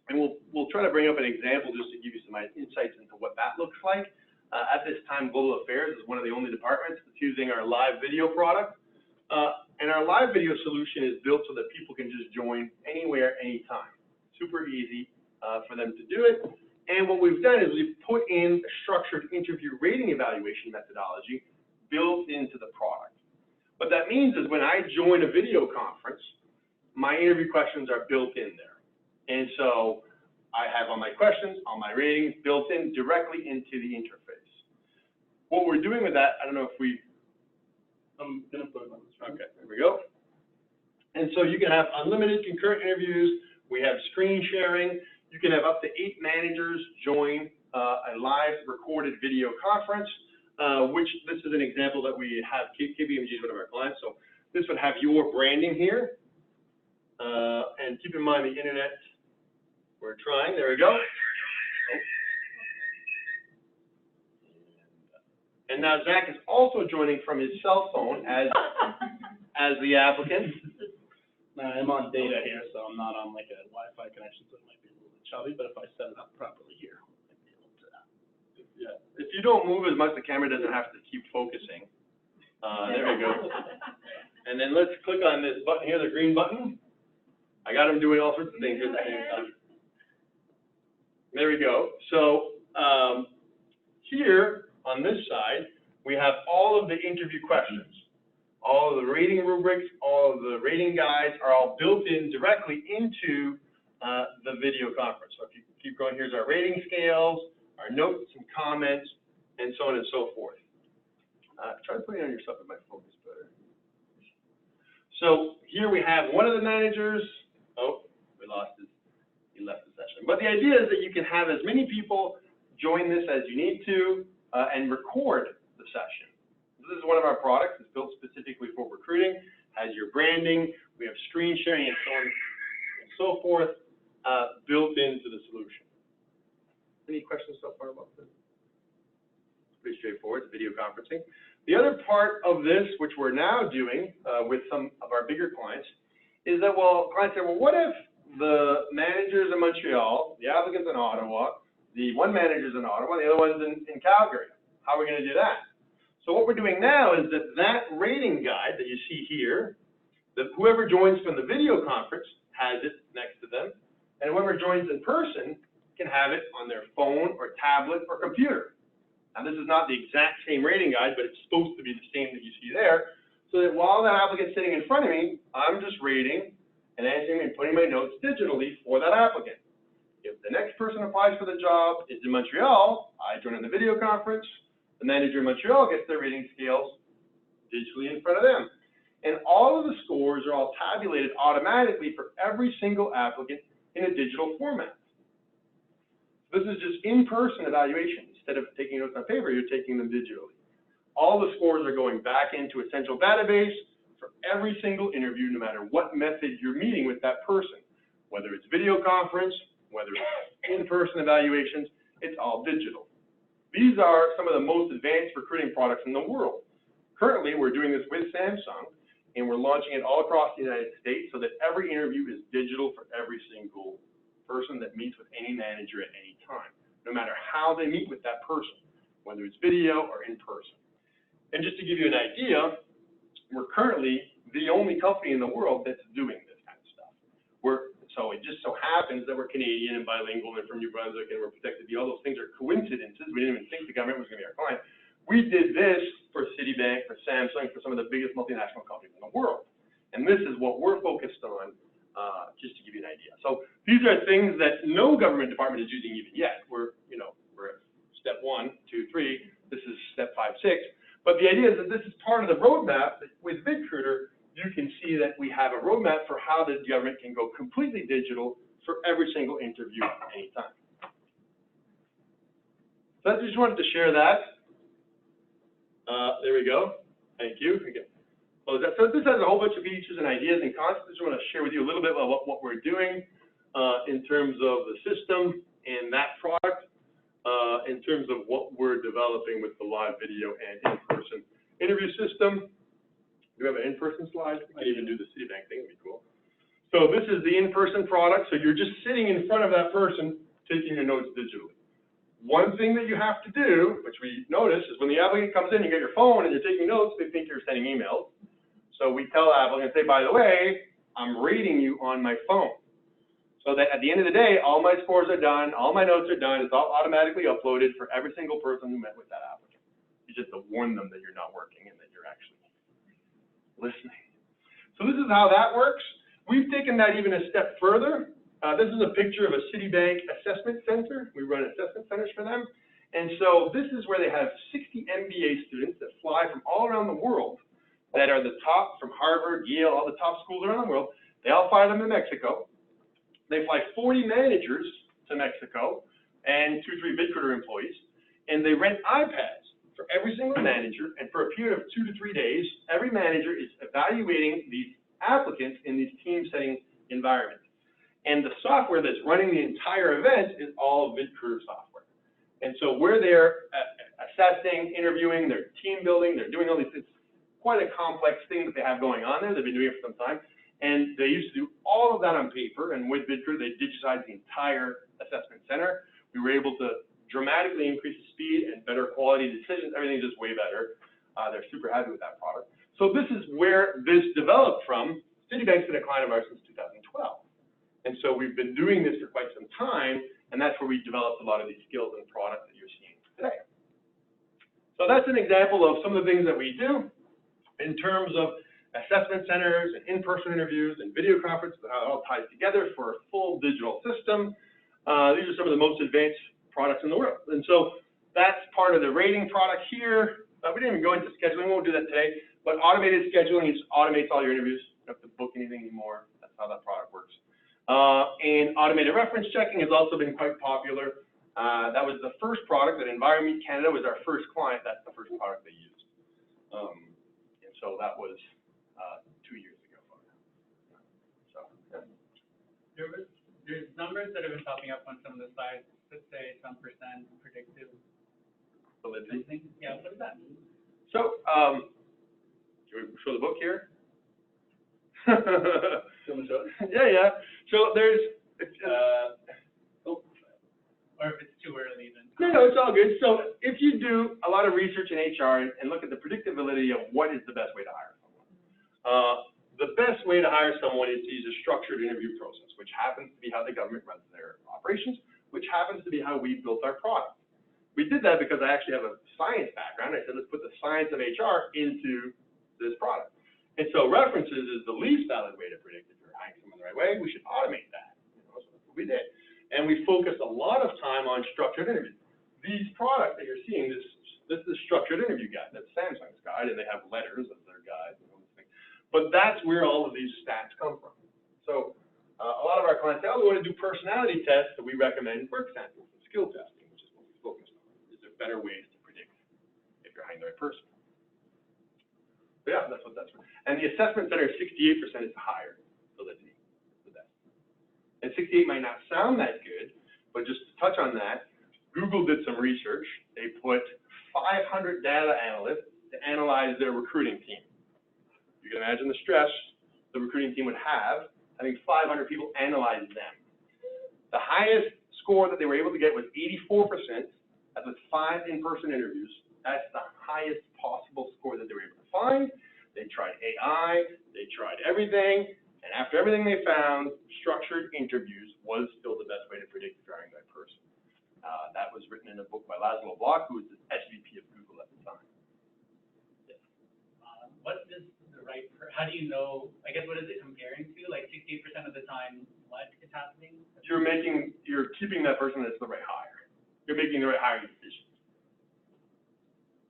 And we'll try to bring up an example just to give you some insights into what that looks like. At this time, Global Affairs is one of the only departments that's using our live video product. And our live video solution is built so that people can just join anywhere, anytime. Super easy for them to do it. And what we've done is we've put in a structured interview rating evaluation methodology built into the product. What that means is when I join a video conference, my interview questions are built in there. And so I have all my questions, all my ratings built in directly into the interface. what we're doing with that, I don't know if I'm gonna put it on the screen. okay, there we go. And so you can have unlimited concurrent interviews, we have screen sharing, you can have up to 8 managers join a live recorded video conference, which this is an example that we have, KPMG is one of our clients, so this would have your branding here. And keep in mind the internet, we're trying, there we go. And now Zach is also joining from his cell phone as the applicant. Now, I'm on data here, so I'm not on like a Wi-Fi connection, so it might be a little bit chubby, but if I set it up properly here, I might be able to. Yeah, if you don't move as much, the camera doesn't have to keep focusing. There we go. And then let's click on this button here, the green button. I got him doing all sorts of things at the same time. There we go. So here on this side, we have all of the interview questions. All of the rating rubrics, all of the rating guides are all built in directly into the video conference. So if you keep going, here's our rating scales, our notes and comments, and so on and so forth. Try to put it on yourself, it might focus better. So here we have one of the managers. Oh, we lost his, he left the session. But the idea is that you can have as many people join this as you need to and record the session. This is one of our products. It's built specifically for recruiting, has your branding, we have screen sharing and so on and so forth built into the solution. Any questions so far about this? Pretty straightforward, it's video conferencing. The other part of this, which we're now doing with some of our bigger clients, is that, well, clients say, well, what if the managers in Montreal, the applicants in Ottawa, the one manager's in Ottawa, the other one's in Calgary? How are we going to do that? So what we're doing now is that rating guide that you see here, that whoever joins from the video conference has it next to them, and whoever joins in person can have it on their phone or tablet or computer. Now, this is not the exact same rating guide, but it's supposed to be the same that you see there, so that while that applicant's sitting in front of me, I'm just rating and answering and putting my notes digitally for that applicant. If the next person applies for the job is in Montreal, I join in the video conference, the manager in Montreal gets their rating scales digitally in front of them. And all of the scores are all tabulated automatically for every single applicant in a digital format. This is just in-person evaluation. Instead of taking notes on paper, you're taking them digitally. All the scores are going back into a central database for every single interview, no matter what method you're meeting with that person. Whether it's video conference, whether it's in-person evaluations, it's all digital. These are some of the most advanced recruiting products in the world. Currently, we're doing this with Samsung, and we're launching it all across the United States so that every interview is digital for every single person that meets with any manager at any time, no matter how they meet with that person, whether it's video or in person. And just to give you an idea, we're currently the only company in the world that's doing this kind of stuff. So it just so happens that we're Canadian and bilingual and from New Brunswick and we're protected. All those things are coincidences. We didn't even think the government was going to be our client. We did this for Citibank, for Samsung, for some of the biggest multinational companies in the world. And this is what we're focused on, just to give you an idea. So these are things that no government department is using even yet. We're at step 1, 2, 3. This is step 5, 6. But the idea is that this is part of the roadmap that with VidCruiter, you can see that we have a roadmap for how the government can go completely digital for every single interview anytime. So I just wanted to share that. There we go. Thank you. Again. So this has a whole bunch of features and ideas and concepts. I just want to share with you a little bit about what we're doing in terms of the system and that product, in terms of what we're developing with the live video and in-person interview system. Do we have an in-person slide? We might even do the Citibank thing, it'd be cool. So this is the in-person product. So you're just sitting in front of that person, taking your notes digitally. One thing that you have to do, which we notice, is when the applicant comes in, you get your phone and you're taking notes, they think you're sending emails. So we tell applicants, say, by the way, I'm rating you on my phone. So that at the end of the day, all my scores are done, all my notes are done, it's all automatically uploaded for every single person who met with that applicant. You just to warn them that you're not working and that you're actually listening. So this is how that works. We've taken that even a step further. This is a picture of a Citibank assessment center. We run assessment centers for them. And so this is where they have 60 MBA students that fly from all around the world that are the top from Harvard, Yale, all the top schools around the world. They all fly them to Mexico. They fly 40 managers to Mexico and 2-3 VidCruiter employees, and they rent iPads for every single manager, and for a period of 2 to 3 days, every manager is evaluating these applicants in these team setting environments. And the software that's running the entire event is all VidCruiter software. And so we're there assessing, interviewing, they're team building, they're doing all these, it's quite a complex thing that they have going on there. They've been doing it for some time. And they used to do all of that on paper, and with VidCruiter, they digitized the entire assessment center. We were able to dramatically increase the speed and better quality decisions. Everything's just way better. They're super happy with that product. So this is where this developed from. Citibank's been a client of ours since 2012. And so we've been doing this for quite some time, and that's where we developed a lot of these skills and products that you're seeing today. So that's an example of some of the things that we do in terms of assessment centers and in-person interviews and video conferences, how it all ties together for a full digital system. These are some of the most advanced products in the world. And so that's part of the rating product here. We didn't even go into scheduling, we won't do that today, but automated scheduling just automates all your interviews. You don't have to book anything anymore. That's how that product works. And automated reference checking has also been quite popular. That was the first product that Environment Canada was our first client. That's the first product they used. And so that was 2 years ago. So, yeah. There's numbers that have been popping up on some of the slides, let's say some percent predictive validity. Yeah, what does that mean? So, can we show the book here? Yeah. So there's, or if it's too early, then. No, it's all good. So if you do a lot of research in HR and look at the predictive validity of what is the best way to hire someone, the best way to hire someone is to use a structured interview process, which happens to be how the government runs their operations, which happens to be how we built our product. We did that because I actually have a science background. I said, let's put the science of HR into this product. And so references is the least valid way to predict if you're hiring someone the right way. We should automate that. So that's what we did. And we focused a lot of time on structured interviews. These products that you're seeing, this is the structured interview guide. That's Samsung's guide, and they have letters as their guide and all these things. But that's where all of these stats come from. So a lot of our clients say, oh, we want to do personality tests, so we recommend work samples and skill testing, which is what we focus on. Is there better ways to predict if you're hiring the right person? But yeah, that's what that's for. And the assessment center, 68% is higher validity, the best. And 68 might not sound that good, but just to touch on that, Google did some research. They put 500 data analysts to analyze their recruiting team. You can imagine the stress the recruiting team would have having 500 people analyze them. The highest score that they were able to get was 84%. That was 5 in-person interviews. That's the highest possible score that they were able to find. They tried AI, they tried everything, and after everything they found, structured interviews was still the best way to predict if you're hiring the right person. That was written in a book by Laszlo Bock, who was the SVP of Google at the time. Yeah. What is the right, how do you know, I guess, what is it comparing to? Like 68% of the time, what is happening? You're keeping that person that's the right hire. You're making the right hiring decision.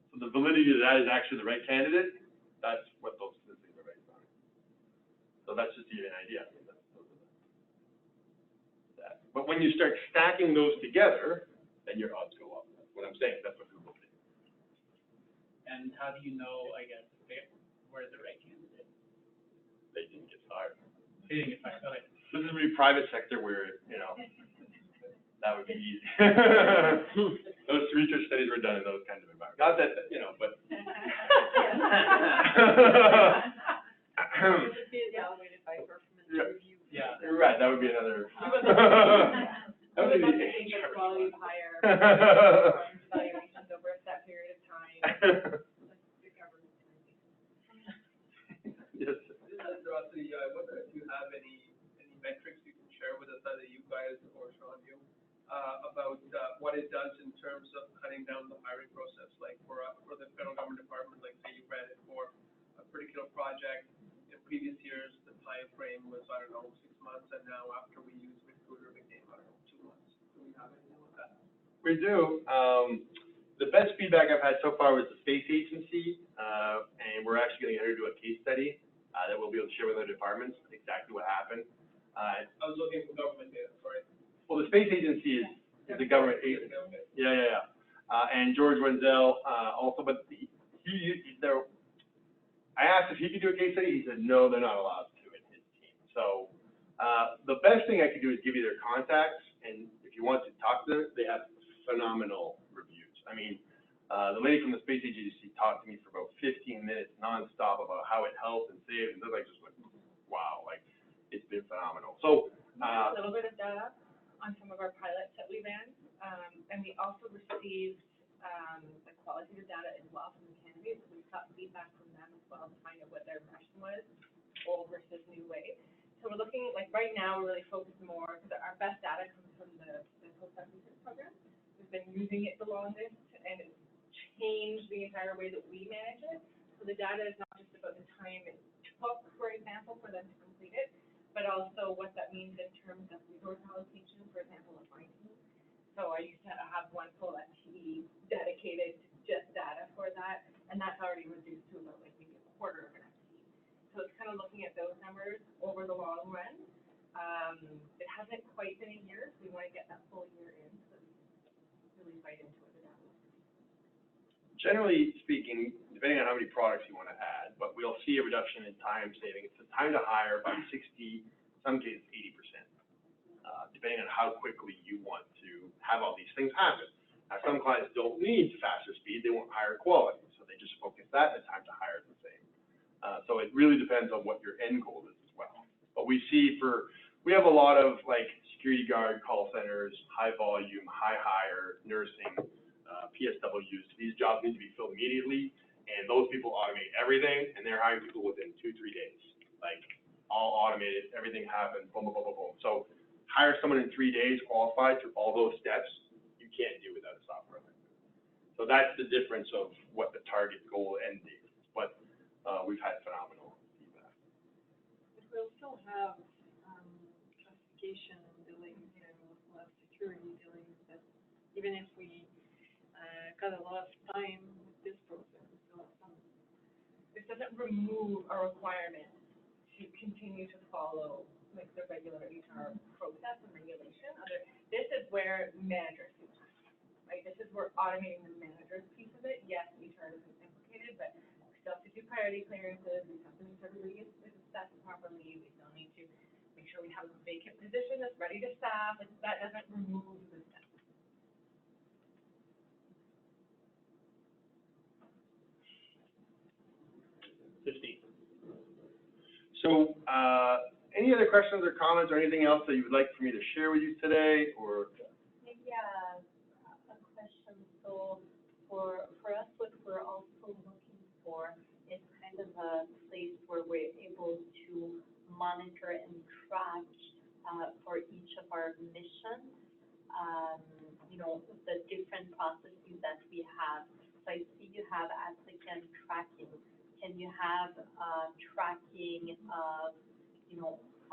So the validity of that is actually the right candidate. That's what those statistics are based on. So that's just to give you an idea. But when you start stacking those together, then your odds go up. That's what I'm saying. That's what Google did. And how do you know, I guess, where's the right candidate? They didn't get fired. They didn't get fired. Okay. This is really private sector where, that would be easy. Those research studies were done in those kinds of environments. Not that, but. It should be evaluated by performance review. Yeah. Right, that would be another. I would love to think of quality of hire, evaluations over a set period of time. The government. Yes. Rossi, I wonder if you have any metrics you can share with us, either you guys or Sean, about what it does in terms of cutting down the hiring process, like for the federal government department, like say you ran it for a particular project. In previous years, the time frame was, 6 months, and now after we use Recruiter, it became, 2 months. Do we have anything like that? We do. The best feedback I've had so far was the space agency, and we're actually going to do a case study that we'll be able to share with other departments, exactly what happened. I was looking for government data, sorry. Well, the space agency is a government agency. Okay. Yeah. And George Wenzel also, but he's there. I asked if he could do a case study. He said, no, they're not allowed to in his team. So the best thing I could do is give you their contacts, and if you want to talk to them, they have phenomenal reviews. I mean, the lady from the space agency talked to me for about 15 minutes nonstop about how it helped and saved, and they're like, just like, wow, like, it's been phenomenal. So, a little bit of data on some of our pilots that we ran, and we also received, the qualitative data as well from the candidates. We got feedback from them as well to find out what their impression was, old versus new way. So we're looking, like, right now, we're really focused more, because our best data comes from the postdoc research program. We've been using it the longest, and it's changed the entire way that we manage it. So the data is not just about the time it took, for example, for them to complete it, but also what that means in terms of resource allocation, for example, of my team. So I used to have one full FTE dedicated to just data for that, and that's already reduced to about like maybe a quarter of an FTE. So it's kind of looking at those numbers over the long run. It hasn't quite been a year, so we want to get that full year in, so we really bite into it. generally speaking, depending on how many products you want to add, but we'll see a reduction in time savings. The time to hire by 60, some cases 80%, depending on how quickly you want to have all these things happen. Now, some clients don't need faster speed, they want higher quality, so they just focus that, and the time to hire is the same. So it really depends on what your end goal is as well. But we see we have a lot of like security guard call centers, high volume, high hire, nursing, PSWs. These jobs need to be filled immediately, and those people automate everything, and they're hiring people within 2-3 days. Like, all automated, everything happens, boom, boom, boom, boom, boom. So hire someone in 3 days qualified through all those steps, you can't do without a software like that. So that's the difference of what the target goal end date is. But we've had phenomenal feedback. We'll still have classification dealings and we'll have security dealings, that even if we got a lot of time with this process, we still have some. This doesn't remove a requirement to continue to follow like the regular HR process and regulation. This is where managers do time, right? This is where automating the manager's piece of it. Yes, HR isn't implicated, but we still have to do priority clearances. We have to make sure everybody is assessed properly. We still need to make sure we have a vacant position that's ready to staff. That doesn't remove the step. So, any other questions or comments or anything else that you would like for me to share with you today, or? Maybe a question. So for us, what we're also looking for is kind of a place where we're able to monitor and track for each of our missions, the different processes that we have. So I see you have applicant tracking. Can you have tracking of,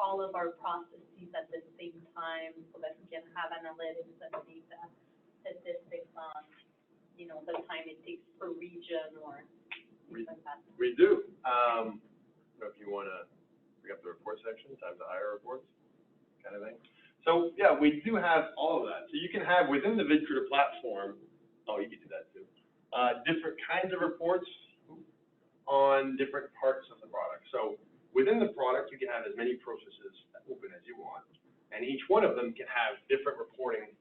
all of our processes at the same time so that we can have analytics and data statistics on, the time it takes per region or things like that? We do. I don't know if you want to bring up the report section, time to hire reports, kind of thing. So, yeah, we do have all of that. So you can have within the VidCruiter platform, you can do that too, different kinds of reports on different parts of the product. So within the product, you can have as many processes open as you want, and each one of them can have different reporting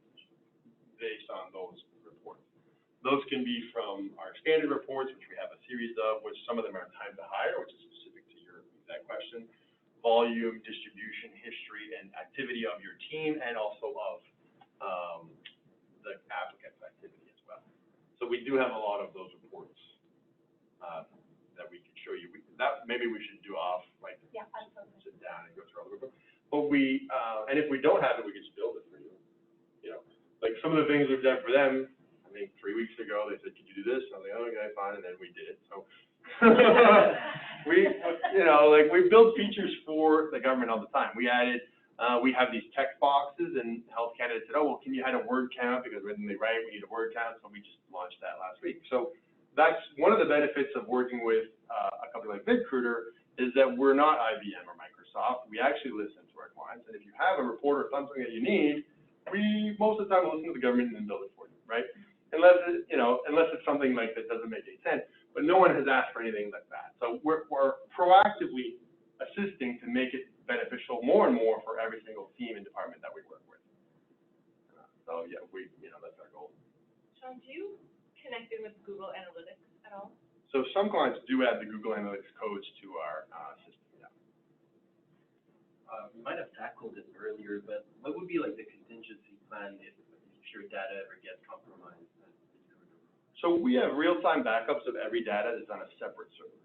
based on those reports. Those can be from our standard reports, which we have a series of, which some of them are time to hire, which is specific to your exact question, volume, distribution, history, and activity of your team, and also of the applicant's activity as well. So we do have a lot of those reports that we can show you. That maybe we should do off, like, yeah, absolutely. Sit down and go through all the reports. But and if we don't have it, we can just build it for you. Like some of the things we've done for them, I think 3 weeks ago, they said, could you do this? And I was like, oh, okay, fine, and then we did it, so. we build features for the government all the time. We added we have these text boxes, and Health Canada said, oh, well, can you add a word count, because when they write, we need a word count, so we just launched that last week. So that's one of the benefits of working with a company like VidCruiter, is that we're not IBM or Microsoft. We actually listen to our clients, and if you have a report or something that you need, we most of the time listen to the government and then build it for you, right? Unless it's something like that doesn't make any sense, but no one has asked for anything like that. So we're proactively assisting to make it beneficial more and more for every single team and department that we work with. So yeah, that's our goal. Sean, do you connect in with Google Analytics at all? So some clients do add the Google Analytics codes to our system, yeah. We might have tackled it earlier, but what would be like the contingency plan if your data ever gets compromised? So we have real-time backups of every data that's on a separate server.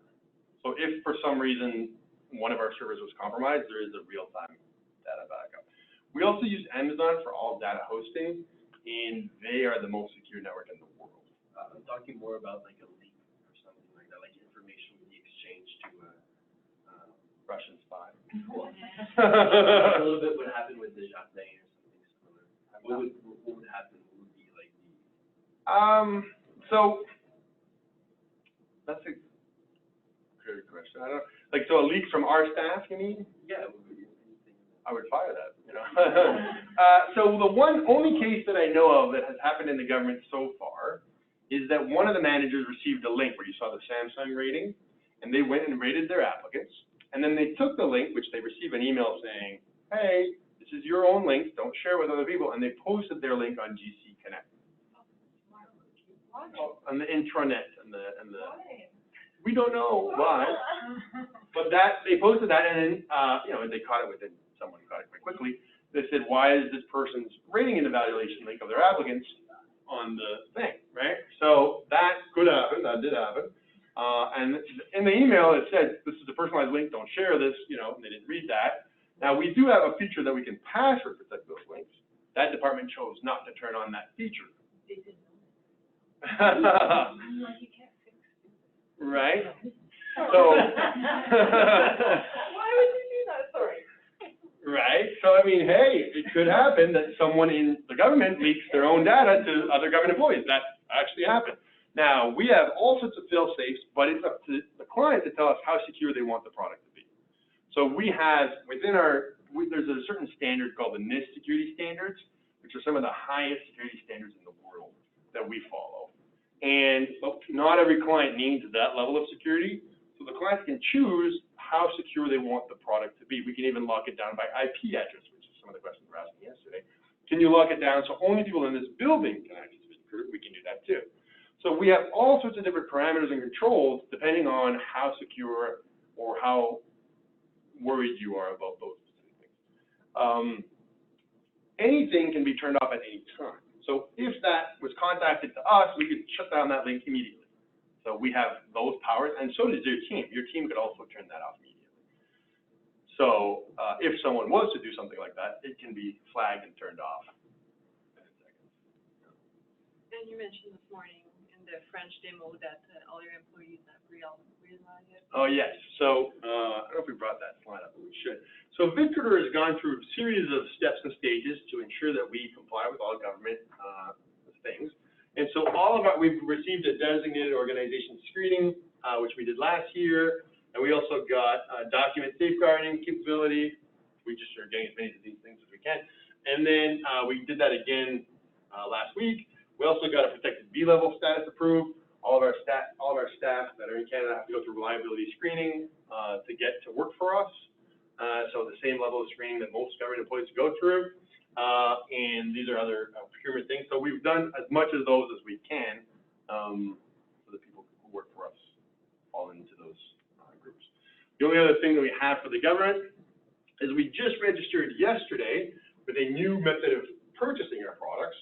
So if for some reason one of our servers was compromised, there is a real-time data backup. We also use Amazon for all data hosting, and they are the most secure network in the world. I'm talking more about like a leak or something like that, like information being exchanged to a Russian spy. A little bit what happened with the Jardin or something similar. What would happen? What would be like the... So that's a good question. I don't like, so a leak from our staff, you mean? Yeah. I would fire that, So the only case that I know of that has happened in the government so far is that one of the managers received a link where you saw the Samsung rating, and they went and rated their applicants, and then they took the link, which they received an email saying, hey, this is your own link, don't share with other people, and they posted their link on GC Connect. On the intranet and the we don't know why, but they posted that, and then they caught it someone caught it quite quickly. They said, why is this person's rating and evaluation link of their applicants on the thing, right? So that could happen, that did happen. And in the email it said, this is a personalized link, don't share this, and they didn't read that. Now we do have a feature that we can password protect those links. That department chose not to turn on that feature. Right? So why would you do that? Sorry. Right? So I mean, hey, it could happen that someone in the government leaks their own data to other government employees. That actually happened. Now, we have all sorts of fail-safes, but it's up to the client to tell us how secure they want the product to be. So we have, there's a certain standard called the NIST security standards, which are some of the highest security standards in the world that we follow. And not every client needs that level of security, so the clients can choose how secure they want the product to be. We can even lock it down by IP address, which is some of the questions we were asking yesterday. Can you lock it down so only people in this building can access it? We can do that too. So we have all sorts of different parameters and controls depending on how secure or how worried you are about those specific things. Anything can be turned off at any time. So if that was contacted to us, we could shut down that link immediately. So we have those powers, and so does your team. Your team could also turn that off immediately. So if someone was to do something like that, it can be flagged and turned off. And you mentioned this morning in the French demo that all your employees have realized it. Oh, yes. So I don't know if we brought that slide up, but we should. So VidCruiter has gone through a series of steps and stages to ensure that we comply with all government things. And so we've received a designated organization screening, which we did last year. And we also got document safeguarding capability. We just are getting as many of these things as we can. And then we did that again last week. We also got a protected B-level status approved. All of our staff that are in Canada have to go through reliability screening to get to work for us. So the same level of screening that most government employees go through. And these are other procurement things. So we've done as much of those as we can so the people who work for us fall into those groups. The only other thing that we have for the government is we just registered yesterday with a new method of purchasing our products.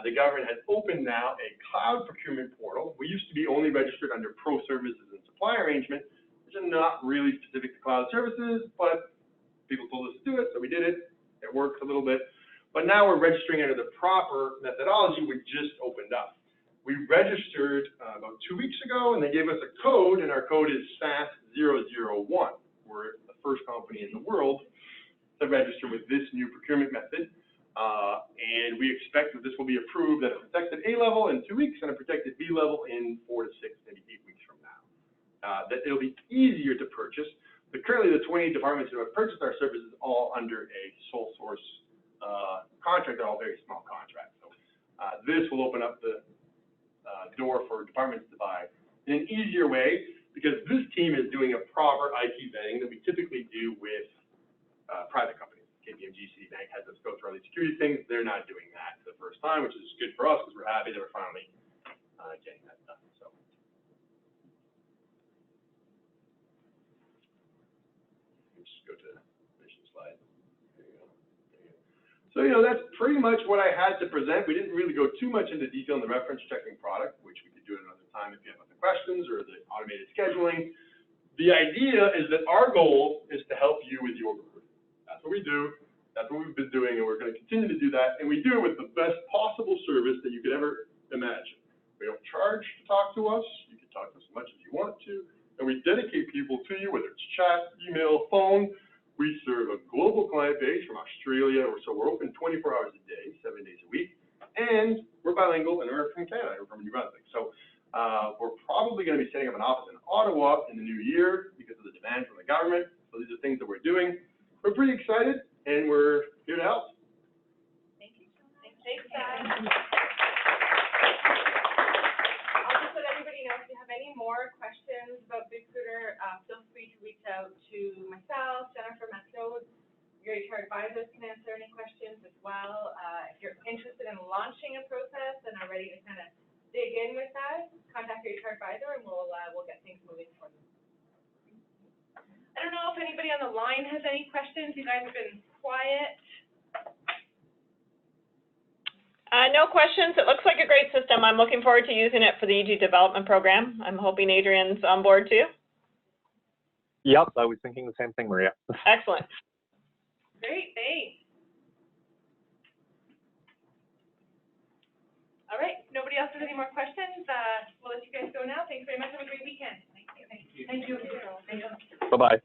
The government has opened now a cloud procurement portal. We used to be only registered under pro services and supply arrangement, which are not really specific to cloud services, but people told us to do it, so we did it. It worked a little bit. But now we're registering under the proper methodology we just opened up. We registered about 2 weeks ago, and they gave us a code, and our code is SAS001. We're the first company in the world to register with this new procurement method. And we expect that this will be approved at a protected A level in 2 weeks and a protected B level in 4 to 6, maybe 8 weeks from now. That it'll be easier to purchase. But currently, the 28 departments who have purchased our services all under a sole source contract, they're all very small contracts. So this will open up the door for departments to buy in an easier way, because this team is doing a proper IT vetting that we typically do with private companies. KPMG, Citibank has us go through all these security things. They're not doing that for the first time, which is good for us because we're happy that we're finally getting that done. So. Let's just go to the mission slide. There you go. There you go. So, that's pretty much what I had to present. We didn't really go too much into detail in the reference checking product, which we could do at another time if you have other questions, or the automated scheduling. The idea is that our goal is to help you with your recruiting. That's what we do. That's what we've been doing, and we're going to continue to do that. And we do it with the best possible service that you could ever imagine. We don't charge to talk to us. You can talk to us as much as you want to. And we dedicate people to you, whether it's chat, email, phone. We serve a global client base from Australia, so we're open 24 hours a day, 7 days a week. And we're bilingual, and we're from Canada, we're from New Brunswick. So we're probably going to be setting up an office in Ottawa in the new year because of the demand from the government. So these are things that we're doing. We're pretty excited, and we're here to help. Thank you. Thanks, I'll just let everybody know, if you have any more questions about BigRecruiter, feel free to reach out to myself, Jennifer McLeod. Your HR advisors can answer any questions as well. If you're interested in launching a process and are ready to kind of dig in with that, contact your HR advisor, and we'll get things moving for you. I don't know if anybody on the line has any questions. You guys have been quiet. No questions. It looks like a great system. I'm looking forward to using it for the EG development program. I'm hoping Adrian's on board too. Yep, I was thinking the same thing, Maria. Excellent. Great, thanks. All right, nobody else has any more questions? We'll let you guys go now. Thanks very much. Have a great weekend. Thank you. Bye-bye.